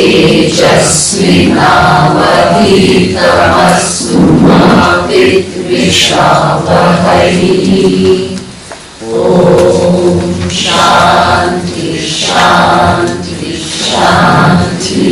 तेजस्विनावधीतमस्तु मा विद्विषावहै। ॐ शान्ति शान्ति शान्ति।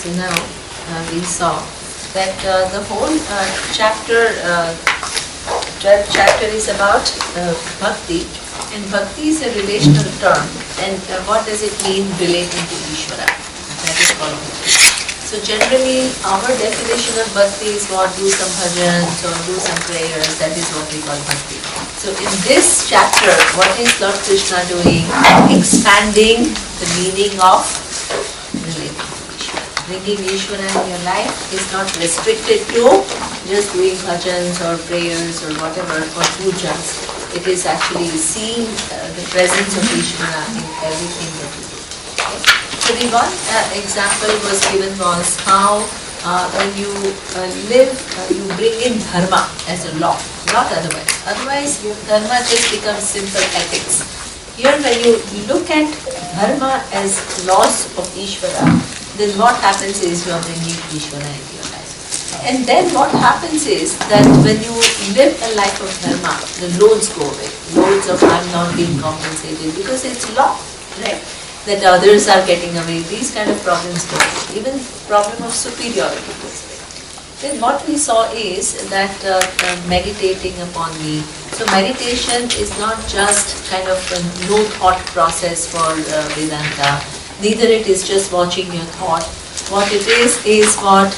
So now we saw that the whole chapter, 12th chapter is about bhakti, and bhakti is a relational term. And what does it mean relating to Isvara? That is called bhakti. So generally our definition of bhakti is what, do some bhajans or do some prayers, that is what we call bhakti. So in this chapter, what is Lord Krishna doing? Expanding the meaning of relating. Bringing Ishvara in your life is not restricted to just doing bhajans or prayers or whatever, or pujas. It is actually seeing the presence of Ishvara in everything that you do. Okay? So the one example was given was how when you live, you bring in dharma as a law, not otherwise. Otherwise, dharma just becomes simple ethics. Here when you look at dharma as laws of Ishvara, then what happens is you are bringing Ishvara into your life. And then what happens is that when you live a life of dharma, the loads go away. Loads of I'm not being compensated because it's law, right? That others are getting away. These kind of problems go away. Even problem of superiority goes away. Then what we saw is that meditating upon me. So meditation is not just kind of a no thought process for Vedanta. Neither it is just watching your thought. What it is what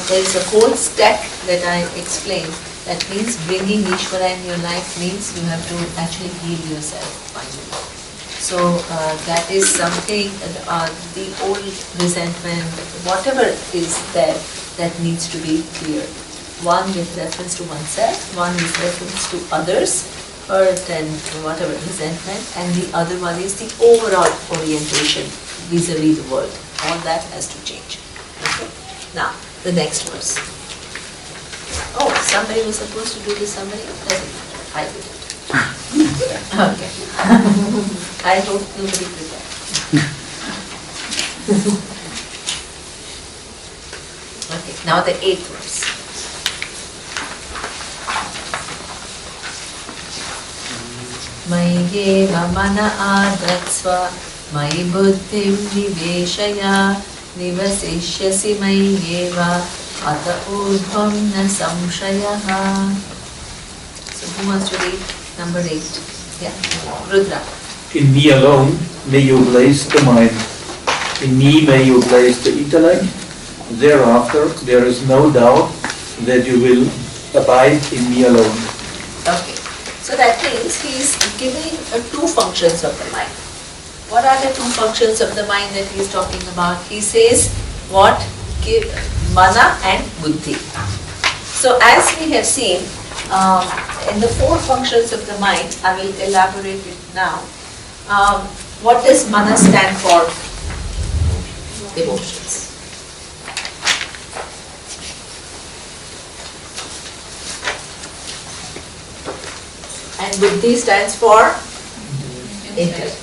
there is a whole step that I explained. That means bringing Ishvara in your life means you have to actually heal yourself finally. So that is something, the old resentment, whatever is there, that needs to be cleared. One with reference to oneself, one with reference to others, hurt and whatever resentment, and the other one is the overall orientation vis-a-vis the world. All that has to change. Okay? Now, the next verse. Oh, somebody was supposed to do this, somebody? Doesn't matter. I did it. Okay. I hope nobody prepared. Okay, now the 8th verse. Mayyeva mana adatsva Mayi buddhim niveshaya nivasishyasi mayyeva ata urdhvam na samshayaha. So who wants to read number 8? Yeah, Rudra. In me alone may you place the mind. In me may you place the intellect. Thereafter there is no doubt that you will abide in me alone. Okay. So that means he is giving two functions of the mind. What are the two functions of the mind that he is talking about? He says what? Mana and buddhi. So as we have seen, in the 4 functions of the mind, I will elaborate it now. What does mana stand for? Emotions. And buddhi stands for intellect.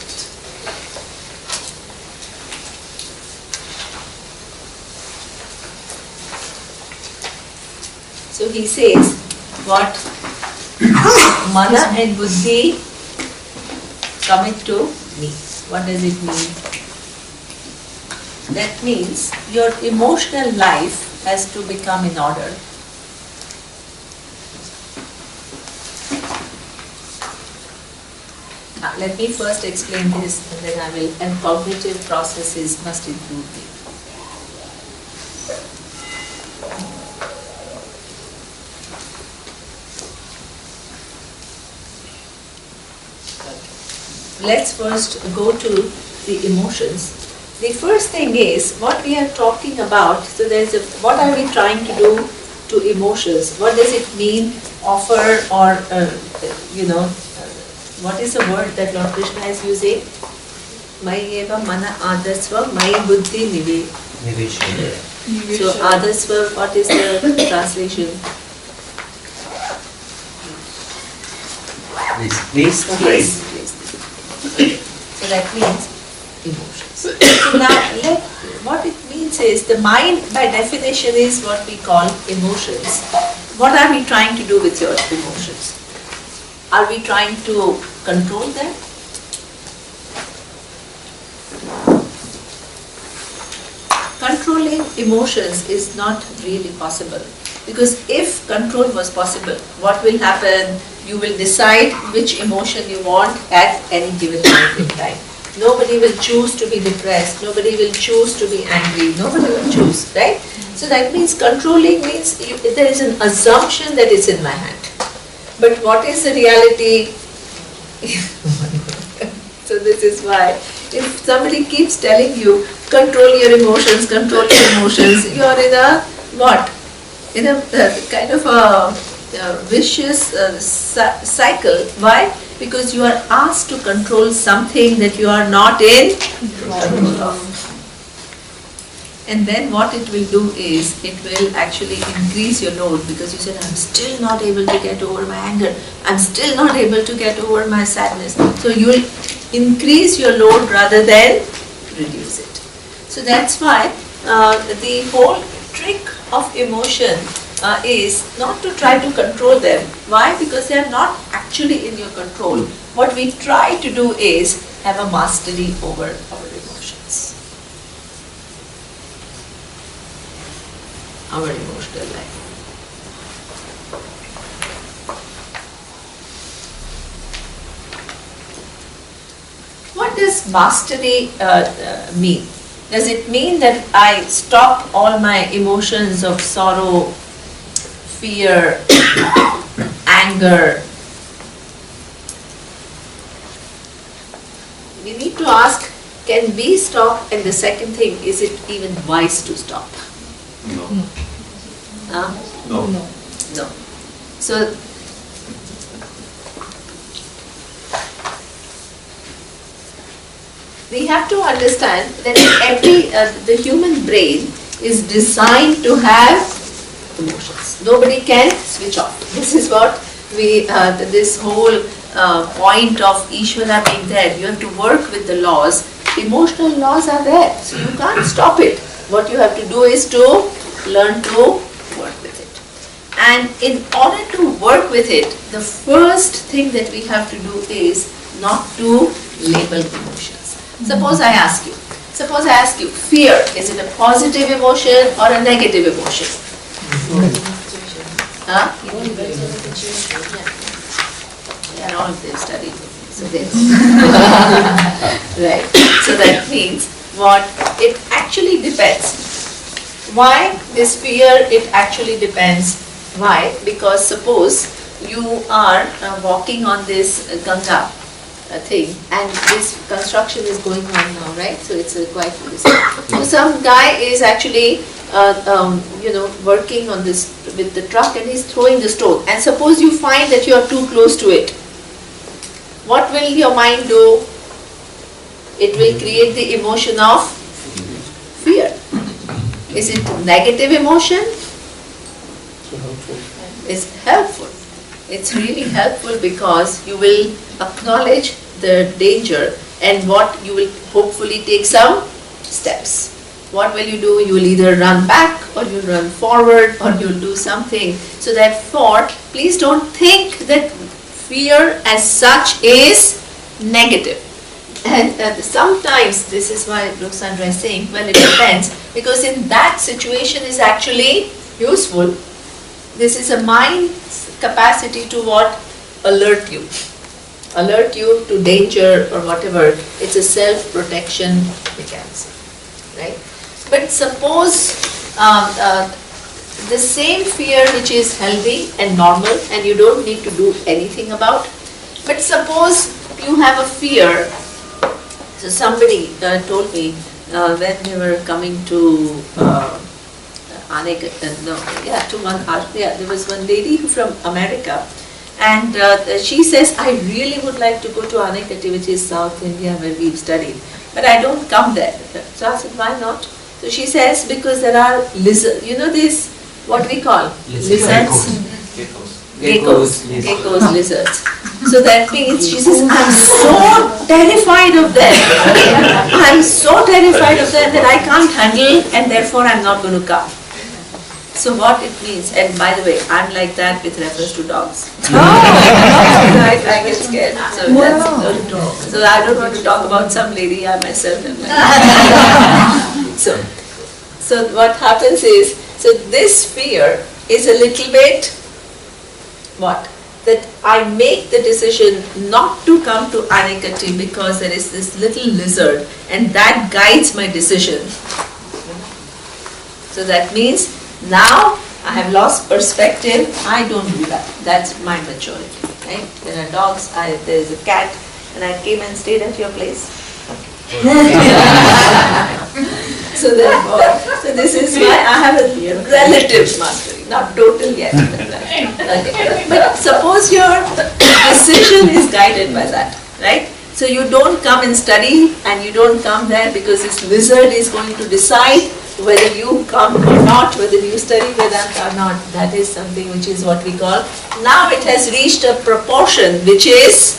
So he says, what? Mana and buddhi commit to me. What does it mean? That means your emotional life has to become in order. Now, let me first explain this, and then I will, and cognitive processes must include me. let's first go to the emotions. The first thing is what we are talking about. So what are we trying to do to emotions? What does it mean, offer, or what is the word that Lord Krishna is using? Mai eva mana adasva, mai buddhi niveshana. So adasva, what is the translation? Please. So that means emotions. So now, what it means is the mind by definition is what we call emotions. What are we trying to do with your emotions? Are we trying to control them? Controlling emotions is not really possible. Because if control was possible, what will happen? You will decide which emotion you want at any given point in time. Nobody will choose to be depressed. Nobody will choose to be angry. Nobody will choose, right? So that means controlling means there is an assumption that it's in my hand. But what is the reality? So this is why if somebody keeps telling you, control your emotions, you are in a what? In a kind of a vicious cycle. Why? Because you are asked to control something that you are not in control of. And then what it will do is, it will actually increase your load, because you said, I'm still not able to get over my anger, I'm still not able to get over my sadness. So you will increase your load rather than reduce it. So that's why the whole trick of emotion is not to try to control them. Why? Because they are not actually in your control. What we try to do is have a mastery over our emotions, our emotional life. What does mastery mean? Does it mean that I stop all my emotions of sorrow, fear, anger? We need to ask, can we stop? And the second thing, is it even wise to stop? No. No. So we have to understand that the human brain is designed to have emotions. Nobody can switch off. This is what this whole point of Isvara being there. You have to work with the laws. Emotional laws are there, so you can't stop it. What you have to do is to learn to work with it. And in order to work with it, the first thing that we have to do is not to label emotions. Suppose I ask you, fear, is it a positive emotion or a negative emotion? Huh? Yeah, all of them studied. So right. So that means what? It actually depends. Why this fear? It actually depends. Why? Because suppose you are walking on this Ganga thing, and this construction is going on now, right? So it's quite risky. So some guy is actually working on this with the truck, and he's throwing the stone, and suppose you find that you are too close to it. What will your mind do? It will create the emotion of fear. Is it negative emotion? It's helpful. It's really helpful because you will acknowledge the danger, and what you will hopefully take some steps. What will you do? You will either run back, or you'll run forward, or you'll do something. So therefore, please don't think that fear as such is negative. And sometimes, this is why Ruxandra is saying, well, it depends, because in that situation is actually useful. This is a mind's capacity to what? Alert you to danger or whatever. It's a self-protection mechanism, right? But suppose the same fear which is healthy and normal and you don't need to do anything about, but But suppose you have a fear. So somebody told me when they were coming to there was one lady from America, and she says, I really would like to go to Anekati, which is South India where we've studied, but I don't come there. So I said, why not? So she says, because there are lizards, this, what we call? Lizards? Geckos, lizards. So that means, she says, I'm so terrified of them. I'm so terrified of them that I can't handle, and therefore I'm not going to come. So what it means, and by the way, I'm like that with reference to dogs. I get scared. So I don't want to talk about some lady I myself am like. So what happens is, so this fear is a little bit, what? That I make the decision not to come to Anekati because there is this little lizard, and that guides my decision. So that means, now I have lost perspective, I don't do that. That's my maturity. Right? There are dogs, there is a cat, and I came and stayed at your place. So therefore, this is why I have a relative mastery, not total yet. Okay. But suppose your decision is guided by that, right? So you don't come and study, and you don't come there because this lizard is going to decide whether you come or not, whether you study Vedanta or not. That is something which is what we call, now it has reached a proportion which is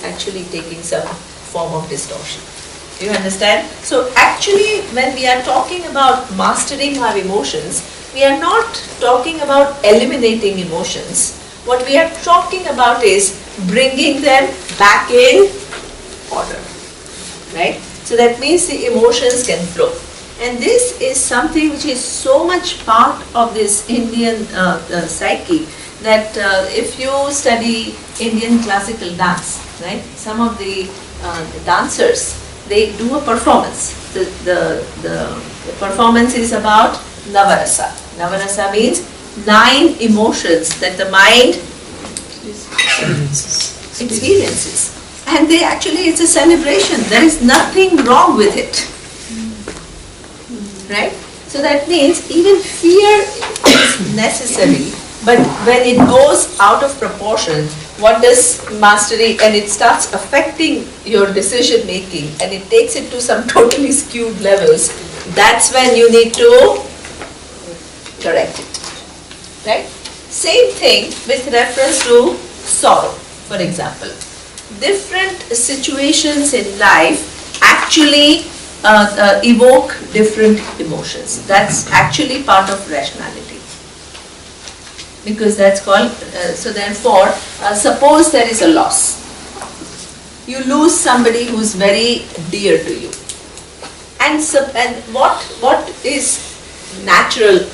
actually taking some form of distortion. Do you understand? So actually, when we are talking about mastering our emotions, we are not talking about eliminating emotions. What we are talking about is bringing them back in order, right? So that means the emotions can flow. And this is something which is so much part of this Indian psyche, that if you study Indian classical dance, right, some of the dancers, they do a performance. The performance is about Navarasa. Navarasa means 9 emotions that the mind experiences. And it's a celebration. There is nothing wrong with it. Right? So that means even fear is necessary, but when it goes out of proportion, what does mastery, and it starts affecting your decision making, and it takes it to some totally skewed levels, that's when you need to correct it. Right? Same thing with reference to sorrow, for example. Different situations in life actually evoke different emotions. That's actually part of rationality. Because that's called, so therefore, suppose there is a loss. You lose somebody who's very dear to you. And what is natural?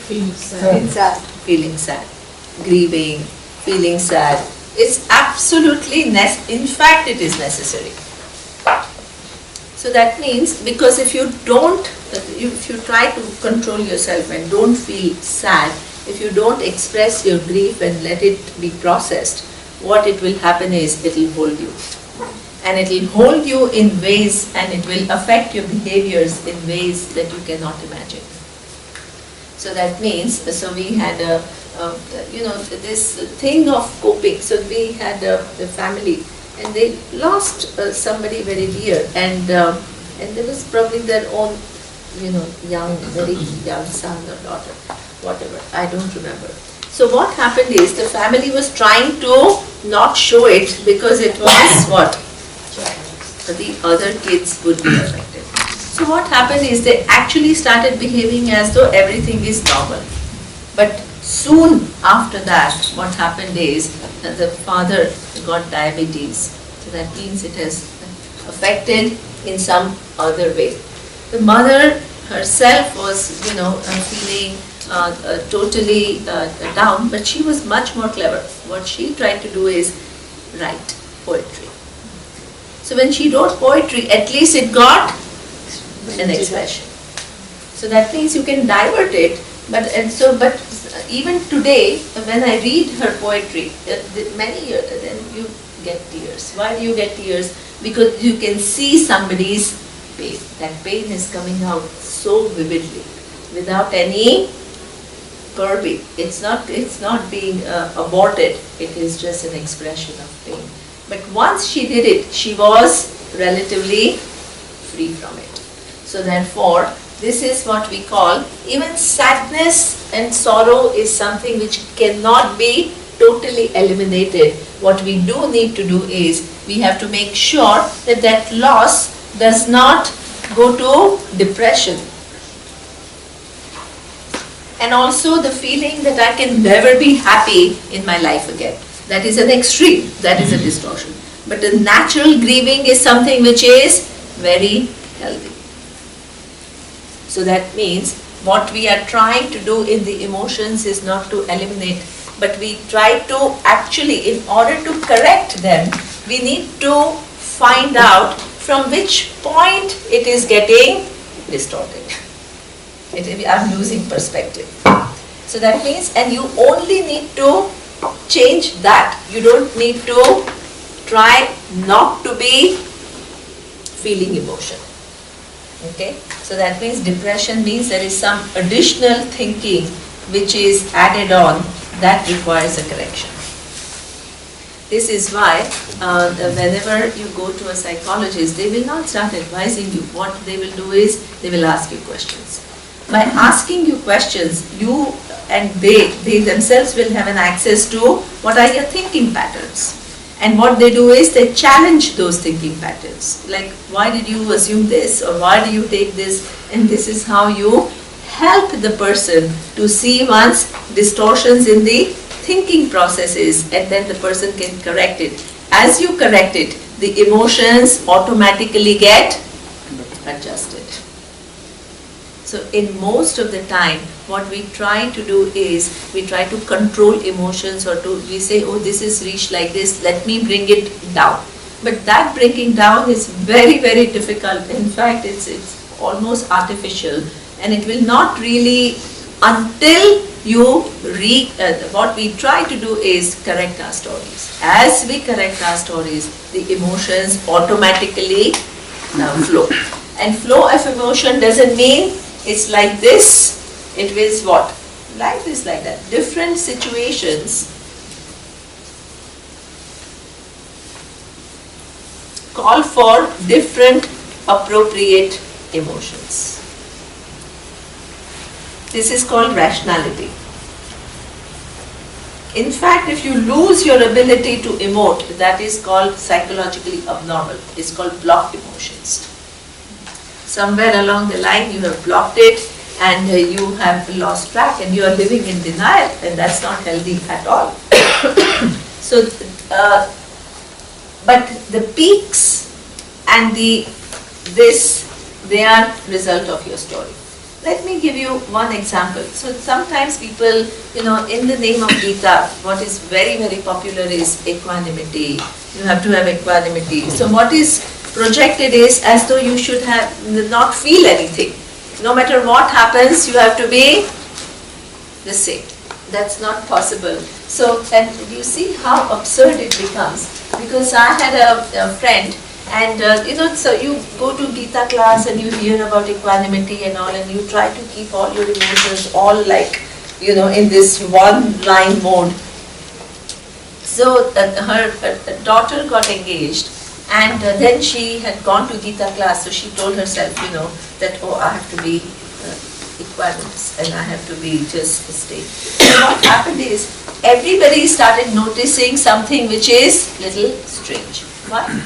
Feeling sad. Feeling sad. Grieving, feeling sad. It's absolutely, in fact it is necessary. So that means, because if you try to control yourself and don't feel sad, if you don't express your grief and let it be processed, what it will happen is it will hold you. And it will hold you in ways, and it will affect your behaviors in ways that you cannot imagine. So that means, so we had this thing of coping. So we had a family, and they lost somebody very dear, and there was probably their own, very young son or daughter, whatever, I don't remember. So what happened is, the family was trying to not show it because it was what? The other kids would be affected. So what happened is, they actually started behaving as though everything is normal. But soon after that, what happened is that the father got diabetes. So that means it has affected in some other way. The mother herself was, feeling totally down, but she was much more clever. What she tried to do is write poetry. So when she wrote poetry, at least it got an expression. So that means you can divert it, but even today, when I read her poetry, many years, then you get tears. Why do you get tears? Because you can see somebody's pain. That pain is coming out so vividly, without any curbing. It's not being aborted. It is just an expression of pain. But once she did it, she was relatively free from it. So therefore, this is what we call, even sadness and sorrow is something which cannot be totally eliminated. What we do need to do is, we have to make sure that that loss does not go to depression. And also the feeling that I can never be happy in my life again. That is an extreme, that is a distortion. But the natural grieving is something which is very healthy. So that means what we are trying to do in the emotions is not to eliminate, but we try to actually, in order to correct them, we need to find out from which point it is getting distorted. I'm losing perspective. So that means, and you only need to change that. You don't need to try not to be feeling emotion. Okay? So that means depression means there is some additional thinking which is added on that requires a correction. This is why whenever you go to a psychologist, they will not start advising you. What they will do is, they will ask you questions. By asking you questions, you and they themselves will have an access to what are your thinking patterns. And what they do is they challenge those thinking patterns. Like, why did you assume this, or why do you take this? And this is how you help the person to see one's distortions in the thinking processes, and then the person can correct it. As you correct it, the emotions automatically get adjusted. So in most of the time, what we try to do is, we try to control emotions, or we say, oh, this is reached like this, let me bring it down. But that bringing down is very, very difficult. In fact, it's almost artificial, and it will not really, until you what we try to do is correct our stories. As we correct our stories, the emotions automatically flow. And flow of emotion doesn't mean it's like this. It is what? Life is like that. Different situations call for different appropriate emotions. This is called rationality. In fact, if you lose your ability to emote, that is called psychologically abnormal. It's called blocked emotions. Somewhere along the line you have blocked it, and you have lost track, and you are living in denial, and that's not healthy at all. So, but the peaks and they are result of your story. Let me give you one example. So sometimes people, in the name of Gita, what is very, very popular is equanimity. You have to have equanimity. So what is projected is as though you should have not feel anything. No matter what happens, you have to be the same. That's not possible. So, and you see how absurd it becomes. Because I had a friend, and so you go to Gita class and you hear about equanimity and all, and you try to keep all your emotions all like, in this one line mode. So her daughter got engaged, and then she had gone to Gita class, so she told herself, that, oh, I have to be equanimous and I have to be just stay. So what happened is, everybody started noticing something which is little strange. Why?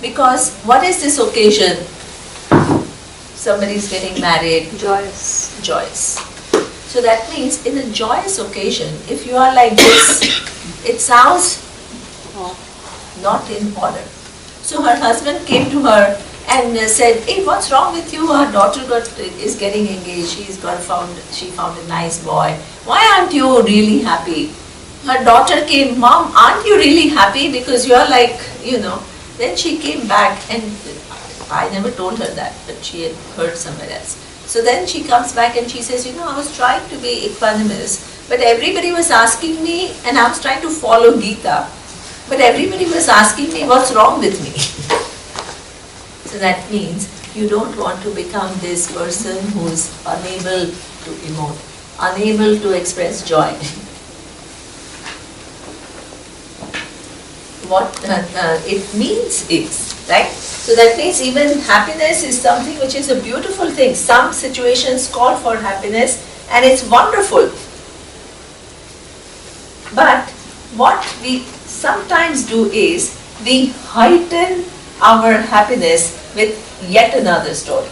Because what is this occasion? Somebody is getting married. Joyous. Joyous. So that means in a joyous occasion, if you are like this, it sounds not in order. So her husband came to her and said, hey, what's wrong with you? Her daughter is getting engaged. She found a nice boy. Why aren't you really happy? Her daughter came, Mom, aren't you really happy? Because you're like, Then she came back, and I never told her that, but she had heard somewhere else. So then she comes back and she says, I was trying to be equanimous, But everybody was asking me, and I was trying to follow Gita, but everybody was asking me what's wrong with me. So that means you don't want to become this person who's unable to emote, unable to express joy. What it means is, right? So that means even happiness is something which is a beautiful thing. Some situations call for happiness and it's wonderful. But what we sometimes do is we heighten our happiness with yet another story.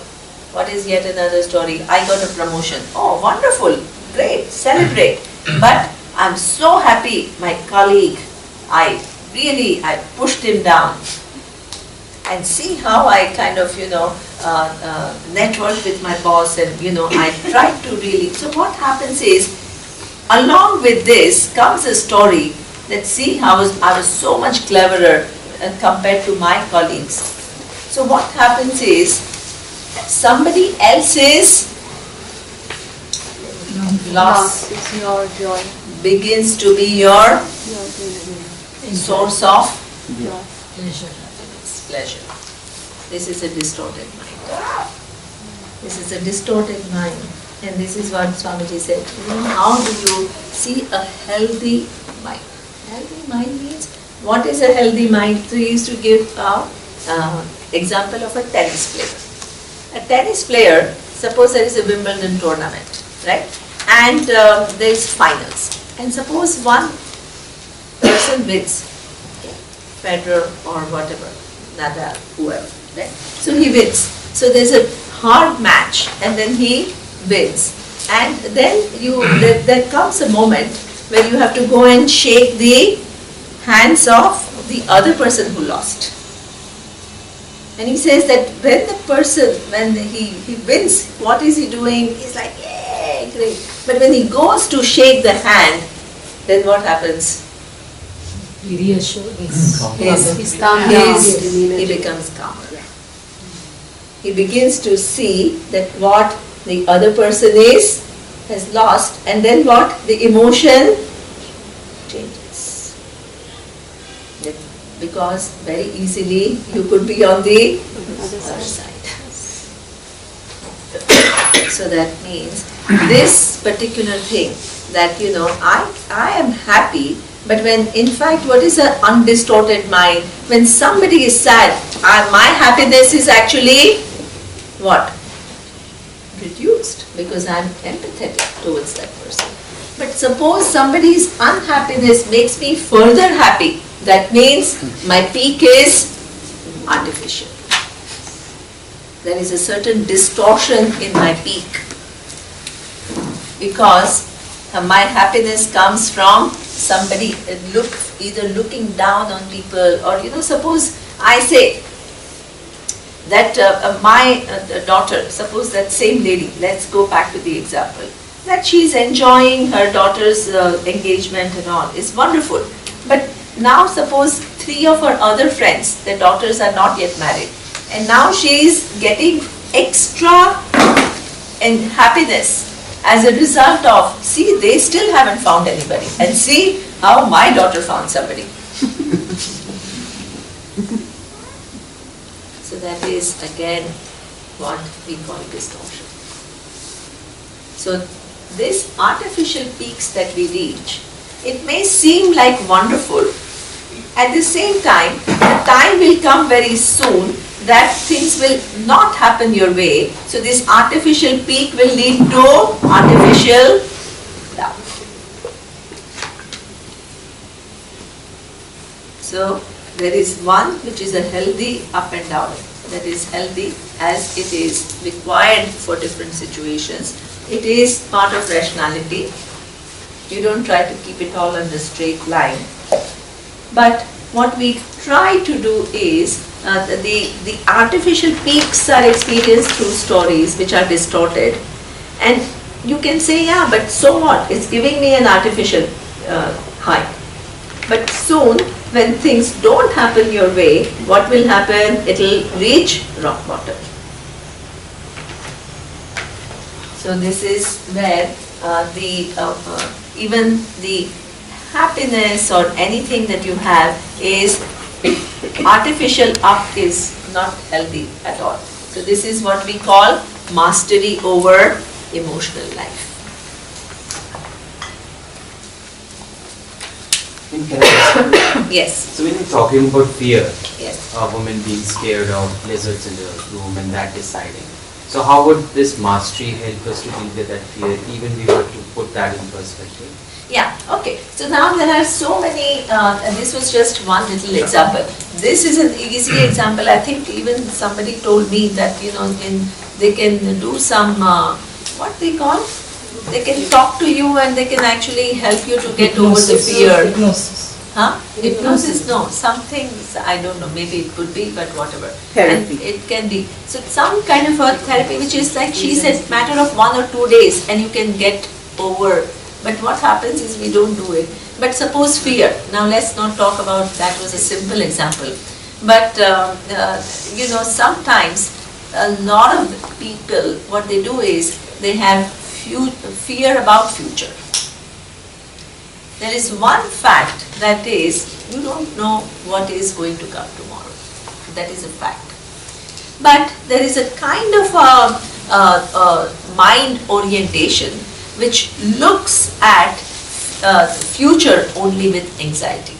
What is yet another story? I got a promotion. Oh, wonderful, great, celebrate. But I'm so happy, my colleague, I pushed him down. And see how I kind of, networked with my boss and, I tried to really. So what happens is, along with this comes a story that see how I was so much cleverer compared to my colleagues. So what happens is, somebody else's loss is your joy. begins to be your Your source of pleasure. pleasure. This is a distorted mind. This is a distorted mind. And this is what Swamiji said. How do you see a healthy mind? Healthy mind means, what is a healthy mind? So he used to give an example of a tennis player. A tennis player, suppose there is a Wimbledon tournament, right? And there is finals. And suppose one person wins, okay? Federer or whatever, Nadal, whoever, right? So he wins. So there's a hard match and then he wins. And then there comes a moment where you have to go and shake the hands of the other person who lost. And he says that when he wins, what is he doing? He's like, yay, great. But when he goes to shake the hand, then what happens? He reassures. He becomes calmer. He begins to see that what the other person has lost, and then what? The emotion changes. Because very easily you could be on the other side. So that means this particular thing that I am happy, but when in fact what is an undistorted mind? When somebody is sad, my happiness is actually what? Reduced, because I am empathetic towards that person. But suppose somebody's unhappiness makes me further happy, that means my peak is artificial. There is a certain distortion in my peak, because my happiness comes from somebody either looking down on people, or suppose I say that my daughter, suppose that same lady, let's go back to the example, that she's enjoying her daughter's engagement and all, it's wonderful. But now suppose 3 of her other friends, their daughters are not yet married, and now she's getting extra happiness as a result of, see, they still haven't found anybody, and see how my daughter found somebody. So that is again what we call distortion. So these artificial peaks that we reach, it may seem like wonderful. At the same time, the time will come very soon that things will not happen your way. So this artificial peak will lead to artificial down. So there is one which is a healthy up and down, that is healthy as it is required for different situations. It is part of rationality. You don't try to keep it all on the straight line. But what we try to do is, the artificial peaks are experienced through stories which are distorted. And you can say, yeah, but so what? It's giving me an artificial high. But soon, when things don't happen your way, what will happen? It will reach rock bottom. So this is where even the happiness or anything that you have is artificial up is not healthy at all. So this is what we call mastery over emotional life. Yes. So when you're talking about fear, Yes. a woman being scared of lizards in the room and that deciding. So how would this mastery help us to deal with that fear, even we were to put that in perspective? Yeah, okay. So now there are so many, and this was just one little example. This is an easy example. I think even somebody told me that, they can do some, what they call? They can talk to you and they can actually help you to get over the fear. Hypnosis. Huh? Hypnosis? No, something, I don't know, maybe it could be, but whatever. Therapy. And it can be. So some kind of a therapy which is like she said, matter of 1 or 2 days and you can get over. But what happens is we don't do it. But suppose fear. Now let's not talk about, that was a simple example. But sometimes a lot of people, what they do is they have fear about future. There is one fact, that is, you don't know what is going to come tomorrow. That is a fact. But there is a kind of a mind orientation which looks at future only with anxiety.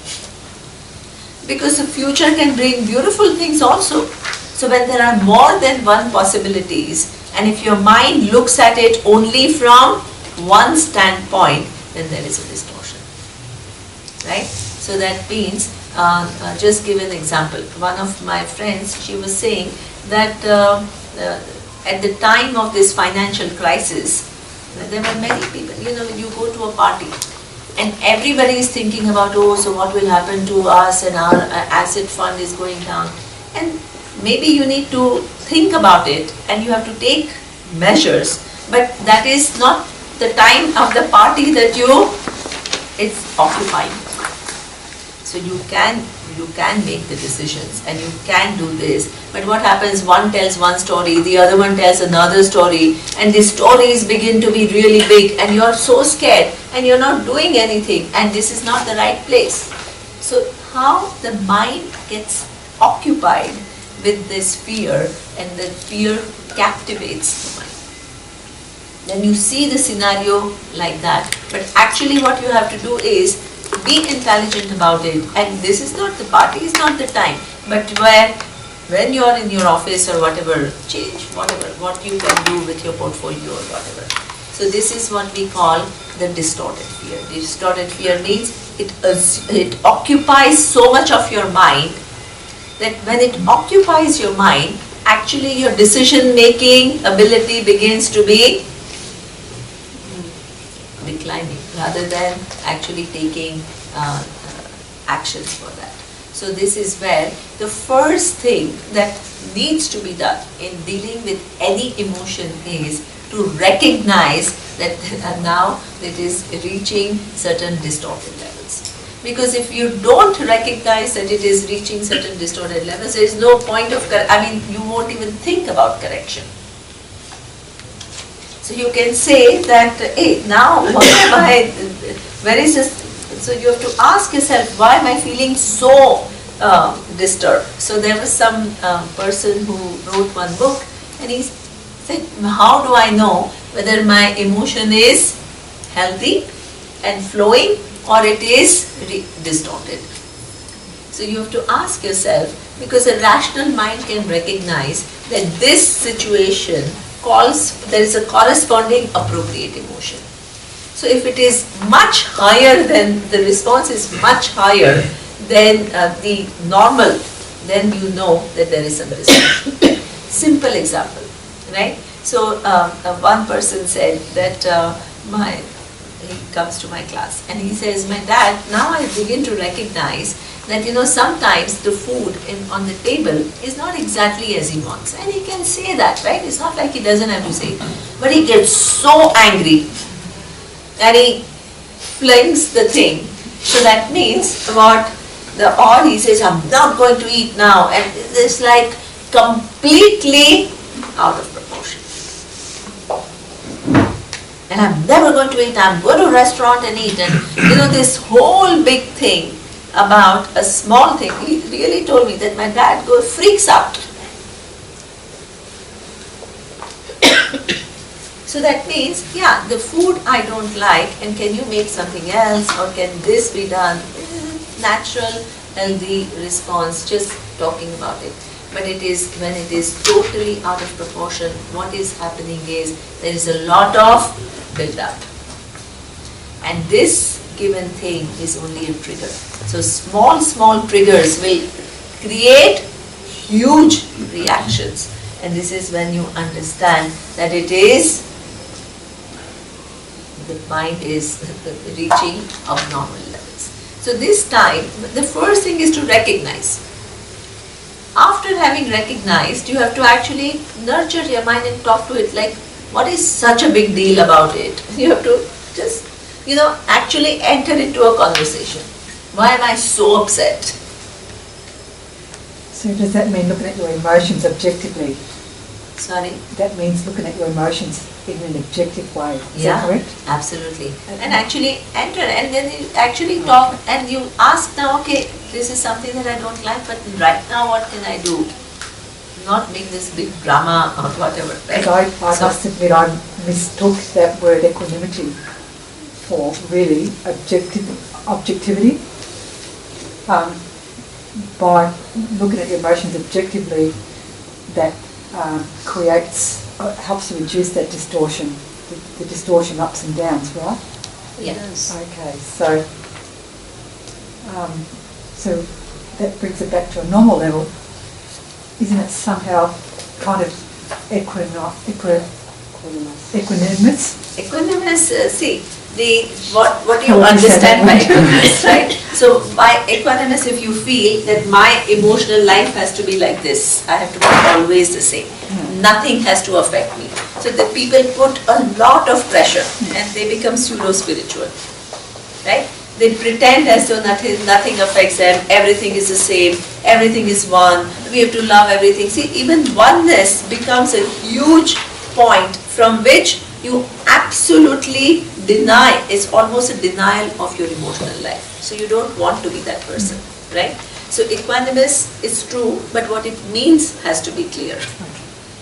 Because the future can bring beautiful things also. So when there are more than one possibilities, and if your mind looks at it only from one standpoint, then there is a distortion. Right? So that means, just give an example. One of my friends, she was saying that at the time of this financial crisis, there were many people, you go to a party and everybody is thinking about, so what will happen to us, and our asset fund is going down. And maybe you need to think about it and you have to take measures, but that is not the time of the party that it's occupying. So you can make the decisions and you can do this, but what happens, one tells one story, the other one tells another story, and the stories begin to be really big and you're so scared and you're not doing anything, and this is not the right place. So how the mind gets occupied with this fear, and the fear captivates the mind. Then you see the scenario like that, but actually what you have to do is be intelligent about it, and this is not the party, is not the time, but when you are in your office or whatever, change what you can do with your portfolio or whatever. So this is what we call the distorted fear. Distorted fear means it occupies so much of your mind that when it occupies your mind, actually your decision making ability begins to be declining rather than actually taking actions for that. So this is where the first thing that needs to be done in dealing with any emotion is to recognize that now it is reaching certain distorted levels. Because if you don't recognize that it is reaching certain distorted levels, there is no point of, you won't even think about correction. So you can say that, hey, now what am I, where is this? So you have to ask yourself, why am I feeling so disturbed? So there was some person who wrote one book, and he said, how do I know whether my emotion is healthy and flowing or it is distorted? So you have to ask yourself, because a rational mind can recognize that this situation there is a corresponding appropriate emotion. So if it is much higher than, the response is much higher than the normal, then you know that there is some distortion. Simple example, right? So one person said that he comes to my class and he says, my dad, now I begin to recognize that sometimes the food on the table is not exactly as he wants, and he can say that, right? It's not like he doesn't have to say it, but he gets so angry and he flings the thing. So that means he says, I'm not going to eat now, and it's like completely out of proportion. and I'm never going to eat, I'm going to a restaurant and eat. And this whole big thing about a small thing. He really told me that my dad freaks out. So that means, the food I don't like, and can you make something else, or can this be done? Natural, healthy response, just talking about it. But it is, when it is totally out of proportion, what is happening is, there is a lot of build-up. And this given thing is only a trigger. So small triggers will create huge reactions. And this is when you understand that it is, the mind is reaching abnormal levels. So this time, the first thing is to recognize. After having recognized, you have to actually nurture your mind and talk to it like, what is such a big deal about it? You have to just, actually enter into a conversation. Why am I so upset? So does that mean looking at your emotions objectively? Sorry? That means looking at your emotions in an objective way. Is that correct? Absolutely. And actually enter, and then you actually talk, and you ask now, okay, this is something that I don't like, but right now what can I do? Not make this big drama or whatever. Right? I must admit I mistook that word equanimity for really objectivity. By looking at your emotions objectively, that helps to reduce that distortion, the distortion ups and downs, right? Yes. Okay, so that brings it back to a normal level. Isn't it somehow kind of equanimous? Equanimous, what do you understand by equanimous, right? So by equanimous, if you feel that my emotional life has to be like this, I have to be always the same. Nothing has to affect me. So the people put a lot of pressure and they become pseudo-spiritual, right? They pretend as though nothing affects them, everything is the same, everything is one, we have to love everything. See, even oneness becomes a huge point from which you absolutely deny, it's almost a denial of your emotional life. So you don't want to be that person, right? So equanimous is true, but what it means has to be clear,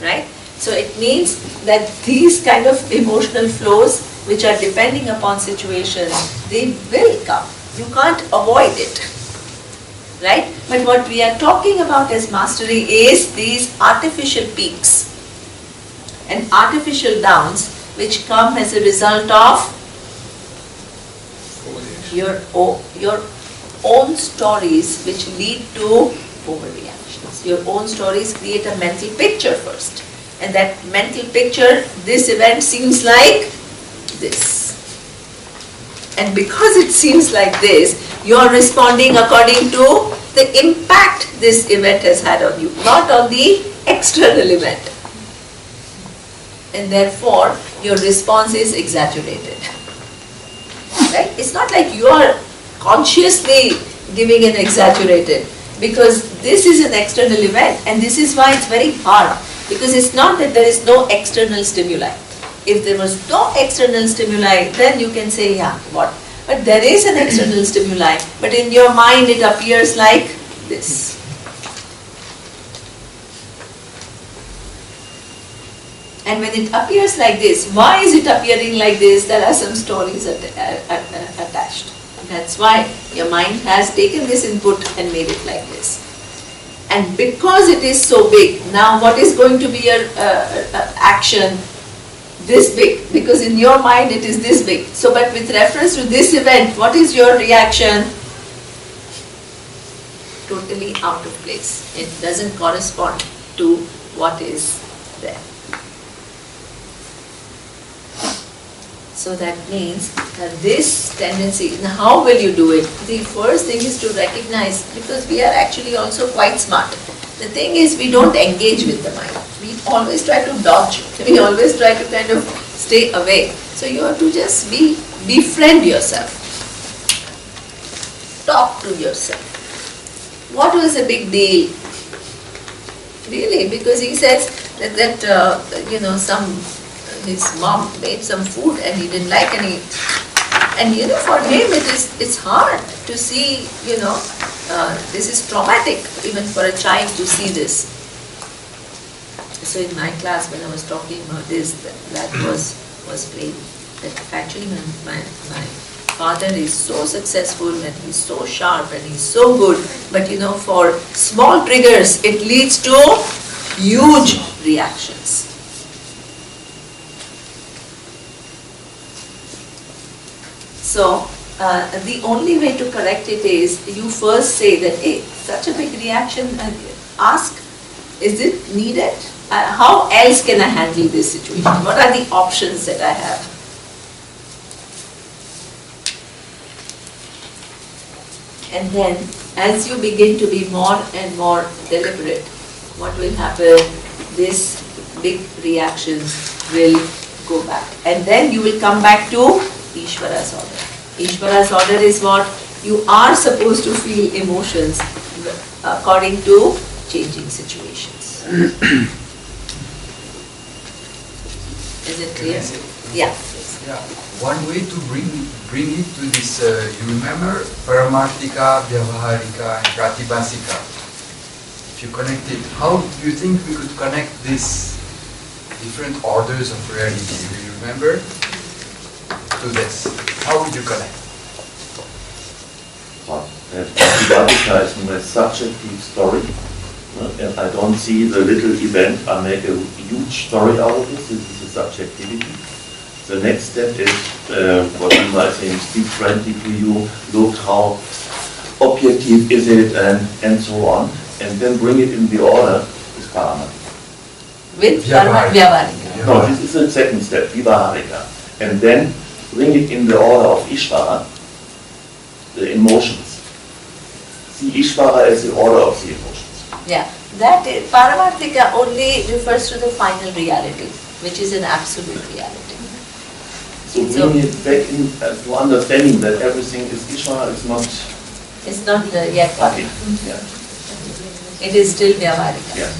right? So it means that these kind of emotional flows which are depending upon situations, they will come. You can't avoid it, right? But what we are talking about as mastery is these artificial peaks and artificial downs which come as a result of your own stories which lead to overreactions. Your own stories create a mental picture first. And that mental picture, this event seems like this. And because it seems like this, you are responding according to the impact this event has had on you, not on the external event. And therefore, your response is exaggerated. Right? It's not like you are consciously giving an exaggerated, because this is an external event, and this is why it's very hard, because it's not that there is no external stimuli. If there was no external stimuli, then you can say, yeah, what? But there is an external stimuli, but in your mind it appears like this. And when it appears like this, why is it appearing like this? There are some stories attached. That's why your mind has taken this input and made it like this. And because it is so big, now what is going to be your action? This big, because in your mind it is this big. So, but with reference to this event, what is your reaction? Totally out of place. It doesn't correspond to what is there. So that means that this tendency, now how will you do it? The first thing is to recognize, because we are actually also quite smart. The thing is, we don't engage with the mind. We always try to dodge. We always try to kind of stay away. So you have to just befriend yourself. Talk to yourself. What was a big deal? Really, because he says that some his mom made some food and he didn't like any. And for him it's hard to see, this is traumatic even for a child to see this. So in my class when I was talking about this, that was played. That actually my father is so successful and he's so sharp and he's so good, but for small triggers it leads to huge reactions. So the only way to correct it is you first say that, hey, such a big reaction, ask, is it needed? How else can I handle this situation? What are the options that I have? And then as you begin to be more and more deliberate, what will happen? These big reactions will go back. And then you will come back to Isvara's order. Isvara's order is what? You are supposed to feel emotions according to changing situations. Is it clear? Yeah. Yeah. One way to bring it to this, you remember Paramarthika, Vyavaharika and Pratibhasika. If you connect it, how do you think we could connect these different orders of reality? Do you remember? To this. How would you connect? Pratibhasika is a subjective story, and I don't see the little event. I make a huge story out of this. This is a subjectivity. The next step is what you might say, speak friendly to you, look how objective is it, and so on, and then bring it in the order is Paramarthika. With Vyavaharika. No, this is the second step, Vyavaharika. And then bring it in the order of Isvara, the emotions. See Isvara as the order of the emotions. Yeah, that Paramarthika only refers to the final reality, which is an absolute reality. So bring it back in to understanding that everything is Isvara, It's not yet okay. Paramarthika. Yeah. It is still Vyavaharika. Yeah.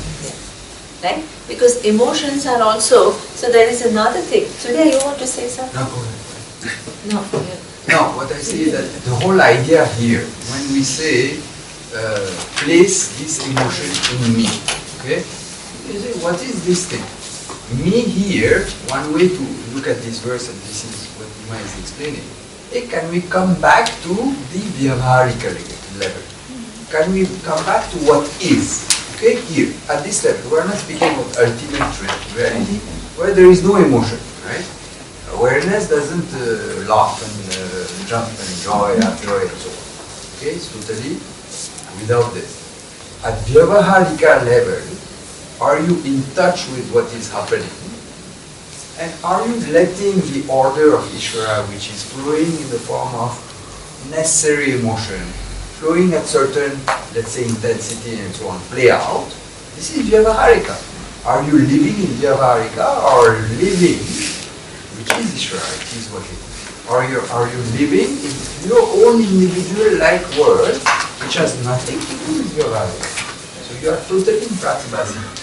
Right? Because emotions are also, so there is another thing. Surya, you want to say something? No, go ahead. No. No, what I say is that the whole idea here, when we say, place this emotion in me, okay? You say, what is this thing? Me here, one way to look at this verse, and this is what Neema is explaining, can we come back to the Vyavaharika level? Can we come back to what is? Okay, here, at this level, we're not speaking of ultimate reality, where there is no emotion, right? Awareness doesn't laugh and jump and have joy and so on. Okay, it's totally without this. At Vyavaharika level, are you in touch with what is happening? And are you letting the order of Isvara, which is flowing in the form of necessary emotion, flowing at certain, let's say, intensity and so on, play out? This is Vyavaharika. Are you living in Vyavaharika or living, which is Isvara, it is what it is? Are you living in your own individual like world, which has nothing to do with Vyavaharika? So you are totally in Pratibhasika.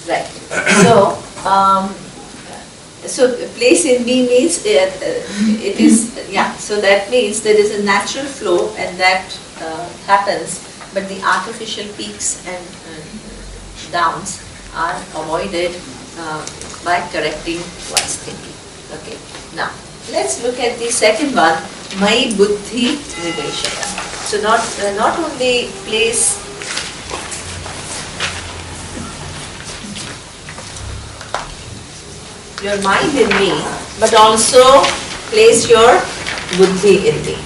Right. So place in me means it is, so that means there is a natural flow and that happens, but the artificial peaks and downs are avoided by correcting one's thinking. Okay. Now, let's look at the second one, my buddhi niveshana. So not only place your mind in me, but also place your buddhi in me.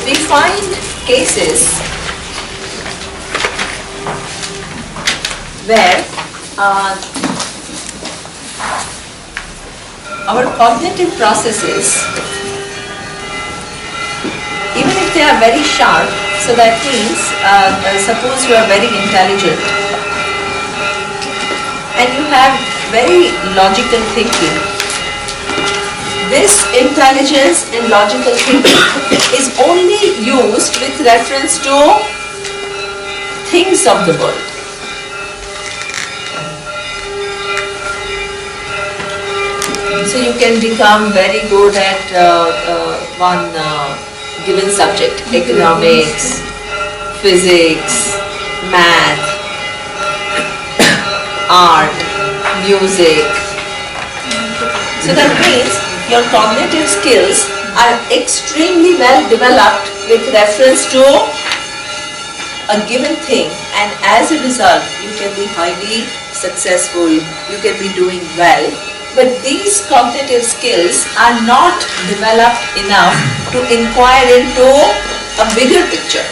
We find cases where our cognitive processes, even if they are very sharp, so that means, suppose you are very intelligent and you have very logical thinking, this intelligence and logical thinking is only used with reference to things of the world. So you can become very good at one given subject, economics, physics, math, art, music. So that means your cognitive skills are extremely well developed with reference to a given thing, and as a result you can be highly successful, you can be doing well. But these cognitive skills are not developed enough to inquire into a bigger picture.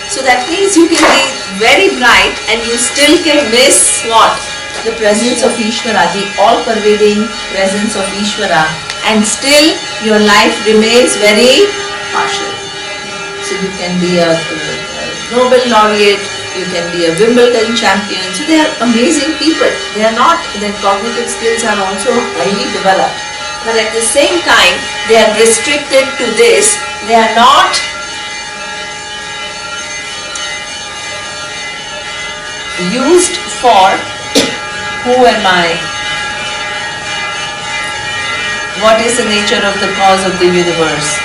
So that means you can be very bright and you still can miss what? The presence of Isvara, the all-pervading presence of Isvara, and still your life remains very partial. So you can be a Nobel laureate, you can be a Wimbledon champion. So they are amazing people. They are not, their cognitive skills are also highly developed. But at the same time, they are restricted to this. They are not used for who am I? What is the nature of the cause of the universe?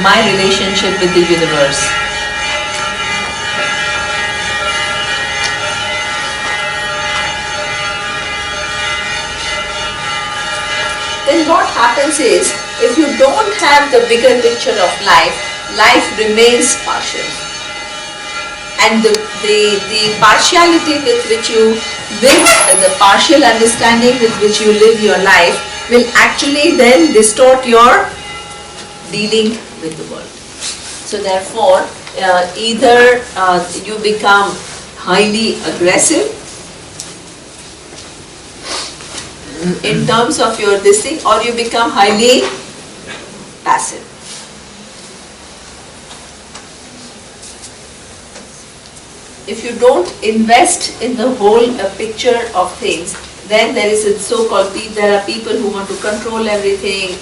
My relationship with the universe. Then what happens is, if you don't have the bigger picture of life, life remains partial. And the partiality with which you live, the partial understanding with which you live your life will actually then distort your dealing with the world. So therefore, either you become highly aggressive in terms of your this thing, or you become highly passive. If you don't invest in the whole picture of things, then there is a so-called there are people who want to control everything.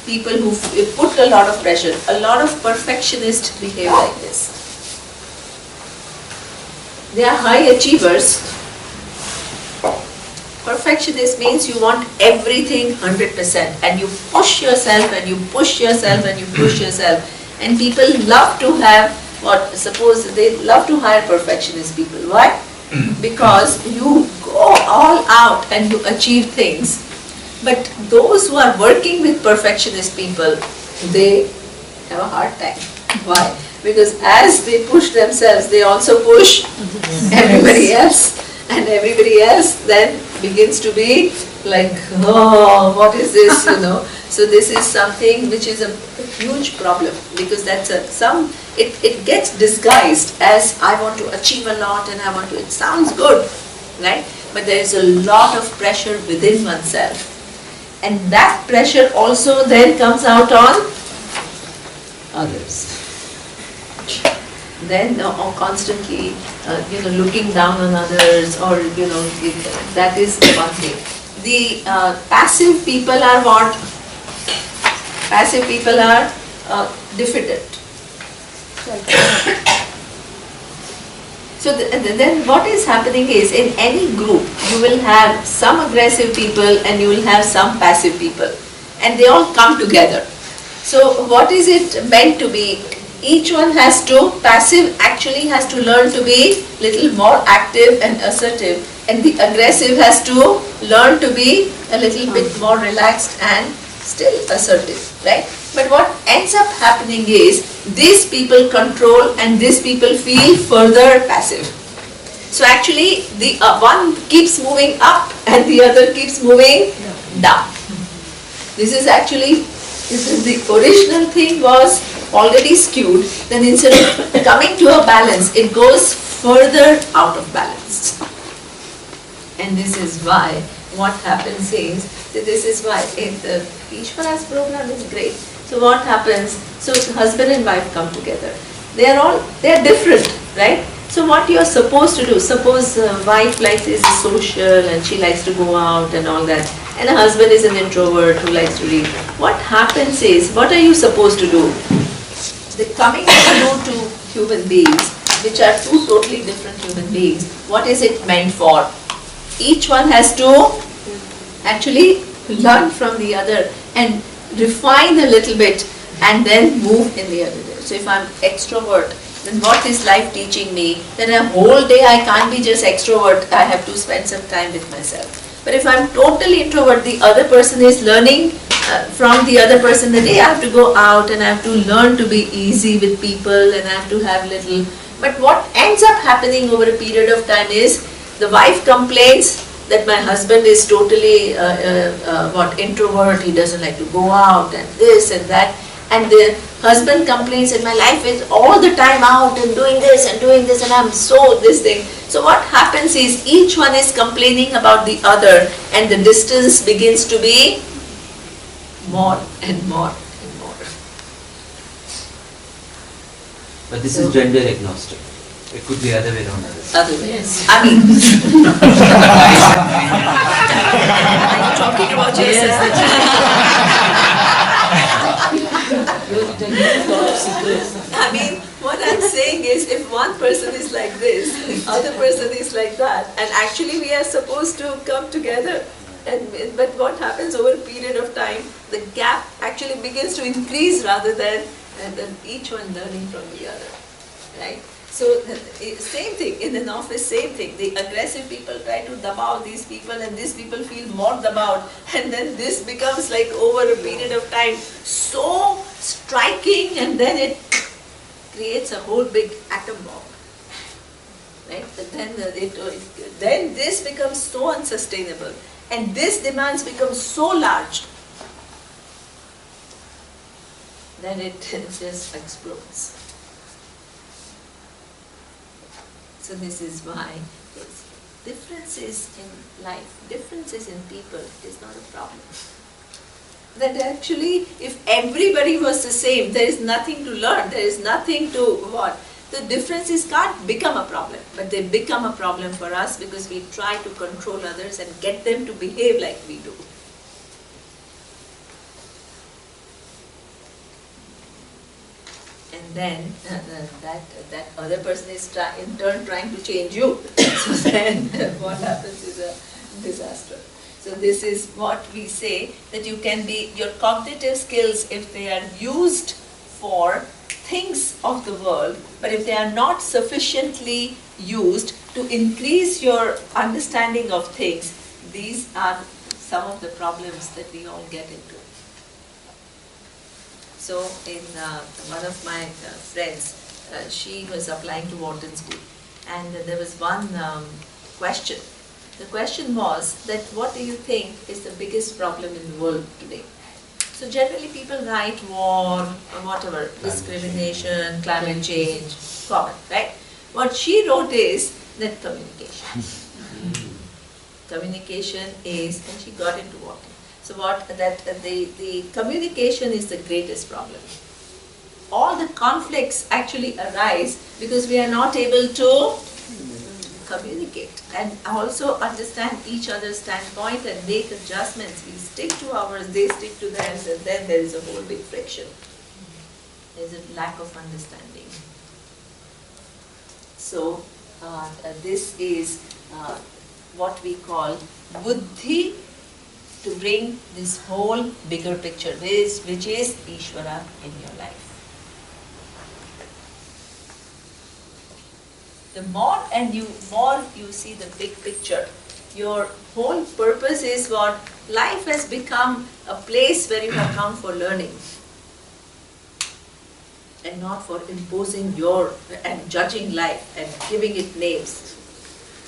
People who put a lot of pressure. A lot of perfectionists behave like this. They are high achievers. Perfectionist means you want everything 100%, and you push yourself and you push yourself and you push yourself. And people love to have suppose they love to hire perfectionist people. Why? Because you go all out and you achieve things. But those who are working with perfectionist people, they have a hard time. Why? Because as they push themselves, they also push everybody else. And everybody else then begins to be like, oh, what is this, So this is something which is a huge problem, because that's it gets disguised as I want to achieve a lot and I want to, it sounds good, right? But there is a lot of pressure within oneself. And that pressure also then comes out on others. Then constantly, looking down on others, or, that is one thing. The passive people are what? Passive people are diffident. So then what is happening is, in any group, you will have some aggressive people and you will have some passive people. And they all come together. So what is it meant to be? Each one has to, passive actually has to learn to be little more active and assertive, and the aggressive has to learn to be a little bit more relaxed and still assertive, right? But what ends up happening is, these people control and these people feel further passive. So actually the one keeps moving up and the other keeps moving down. This is actually, if the original thing was already skewed, then instead of coming to a balance, it goes further out of balance. And this is why what happens is, this is why the Isvara's program is great. So what happens, so husband and wife come together. They are different, right? So what you're supposed to do, suppose wife likes is social and she likes to go out and all that, and a husband is an introvert who likes to read. What happens is, what are you supposed to do? The coming to human beings, which are two totally different human beings, what is it meant for? Each one has to actually learn from the other and refine a little bit and then move in the other direction. So if I'm extrovert, then what is life teaching me? Then a whole day I can't be just extrovert, I have to spend some time with myself. But if I'm totally introvert, the other person is learning from the other person that, hey, I have to go out and I have to learn to be easy with people and I have to have little. But what ends up happening over a period of time is the wife complains that my husband is totally introvert, he doesn't like to go out and this and that. And the husband complains that my life is all the time out and doing this and I'm so this thing. So what happens is each one is complaining about the other and the distance begins to be more and more and more. But this is gender agnostic. It could be other way around. Other ways. I mean, are you talking about yourself? I mean, what I'm saying is if one person is like this, the other person is like that, and actually we are supposed to come together. But what happens over a period of time, the gap actually begins to increase rather than each one learning from the other, right? So same thing, in an office, same thing. The aggressive people try to dabao these people and these people feel more dabaoed, and then this becomes like over a period of time so striking, and then it creates a whole big atom bomb. Right? Then this becomes so unsustainable, and this demands become so large, then it just explodes. So this is why differences in life, differences in people is not a problem. That actually, if everybody was the same, there is nothing to learn, there is nothing to what. The differences can't become a problem, but they become a problem for us because we try to control others and get them to behave like we do. And then that other person is in turn trying to change you. So then what happens is a disaster. So this is what we say, that you can be, your cognitive skills, if they are used for things of the world, but if they are not sufficiently used to increase your understanding of things, these are some of the problems that we all get into. So in one of my friends, she was applying to Wharton School, and there was one question. The question was that what do you think is the biggest problem in the world today? So generally people write war or whatever, discrimination, climate change, common, right? What she wrote is that communication. Communication is, and she got into Wharton. So the communication is the greatest problem. All the conflicts actually arise because we are not able to communicate and also understand each other's standpoint and make adjustments. We stick to ours, they stick to theirs, and then there is a whole big friction. There is a lack of understanding. So this is what we call buddhi, to bring this whole bigger picture, which is Isvara in your life. The more you see the big picture, your whole purpose is what? Life has become a place where you have come for learning and not for imposing and judging life and giving it names.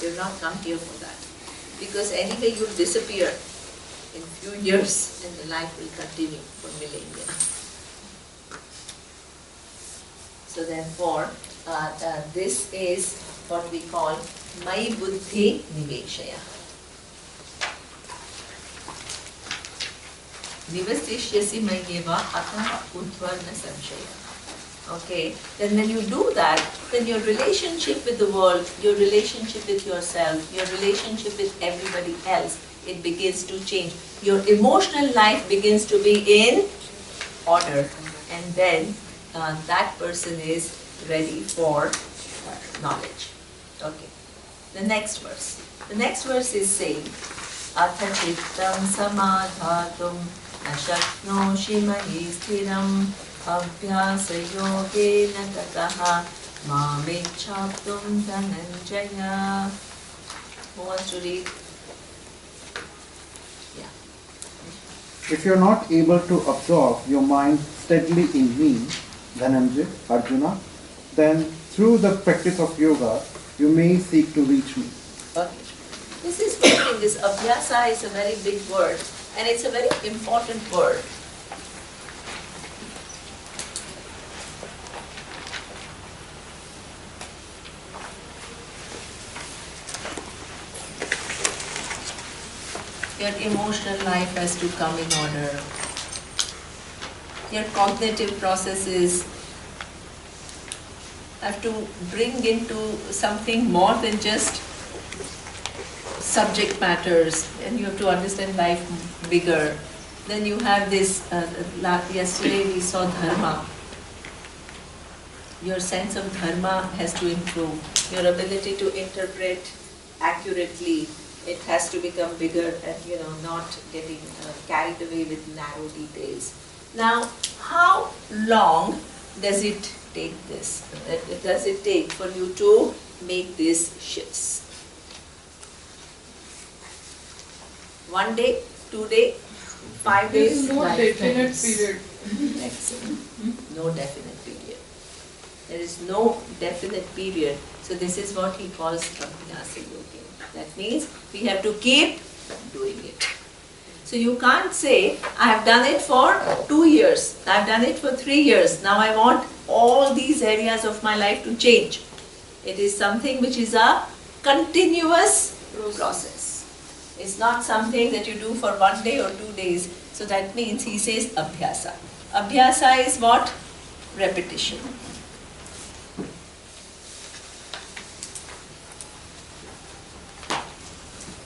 You have not come here for that. Because anyway you will disappear in few years and the life will continue for millennia. So therefore, this is what we call Mai Buddhi Niveshaya. Nivastishyasi Maiyeva Atha Udvarna Samshaya. Okay, then when you do that, then your relationship with the world, your relationship with yourself, your relationship with everybody else, it begins to change. Your emotional life begins to be in order, and then that person is ready for knowledge. Okay, the next verse. The next verse is saying, Atha chittam samadhatum ashaknoshi mahi sthiram abhyasa yogena tataha mamichhaptum dhananjaya. Who wants to read? Yeah. If you are not able to absorb your mind steadily in me, Dhananjay, Arjuna, then through the practice of yoga, you may seek to reach me. Okay. This is something, this abhyasa is a very big word, and it's a very important word. Your emotional life has to come in order. Your cognitive processes have to bring into something more than just subject matters, and you have to understand life bigger. Then you have this, yesterday we saw dharma. Your sense of dharma has to improve. Your ability to interpret accurately, it has to become bigger and not getting carried away with narrow details. Now, how long does it take this? Does it take for you to make these shifts? 1 day, 2 days, 5 days? No definite period. Excellent. No definite period. There is no definite period. So this is what he calls abhyasa yoga. That means we have to keep doing it. So you can't say, I have done it for 2 years, I have done it for 3 years, now I want all these areas of my life to change. It is something which is a continuous process. It's not something that you do for 1 day or 2 days. So that means he says abhyasa. Abhyasa is what? Repetition.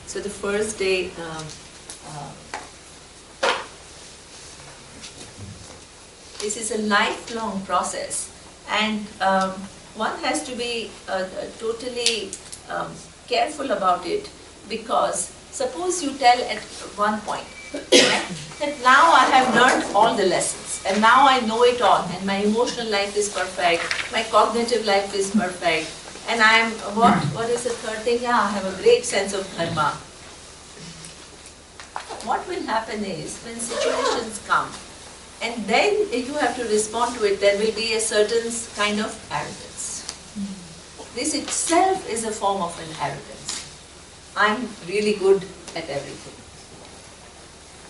So the first day, this is a lifelong process, and one has to be totally careful about it, because suppose you tell at one point that now I have learned all the lessons and now I know it all and my emotional life is perfect, my cognitive life is perfect, and I am, what is the third thing? Yeah, I have a great sense of dharma. What will happen is, when situations come, and then you have to respond to it, there will be a certain kind of arrogance. This itself is a form of an arrogance. I'm really good at everything.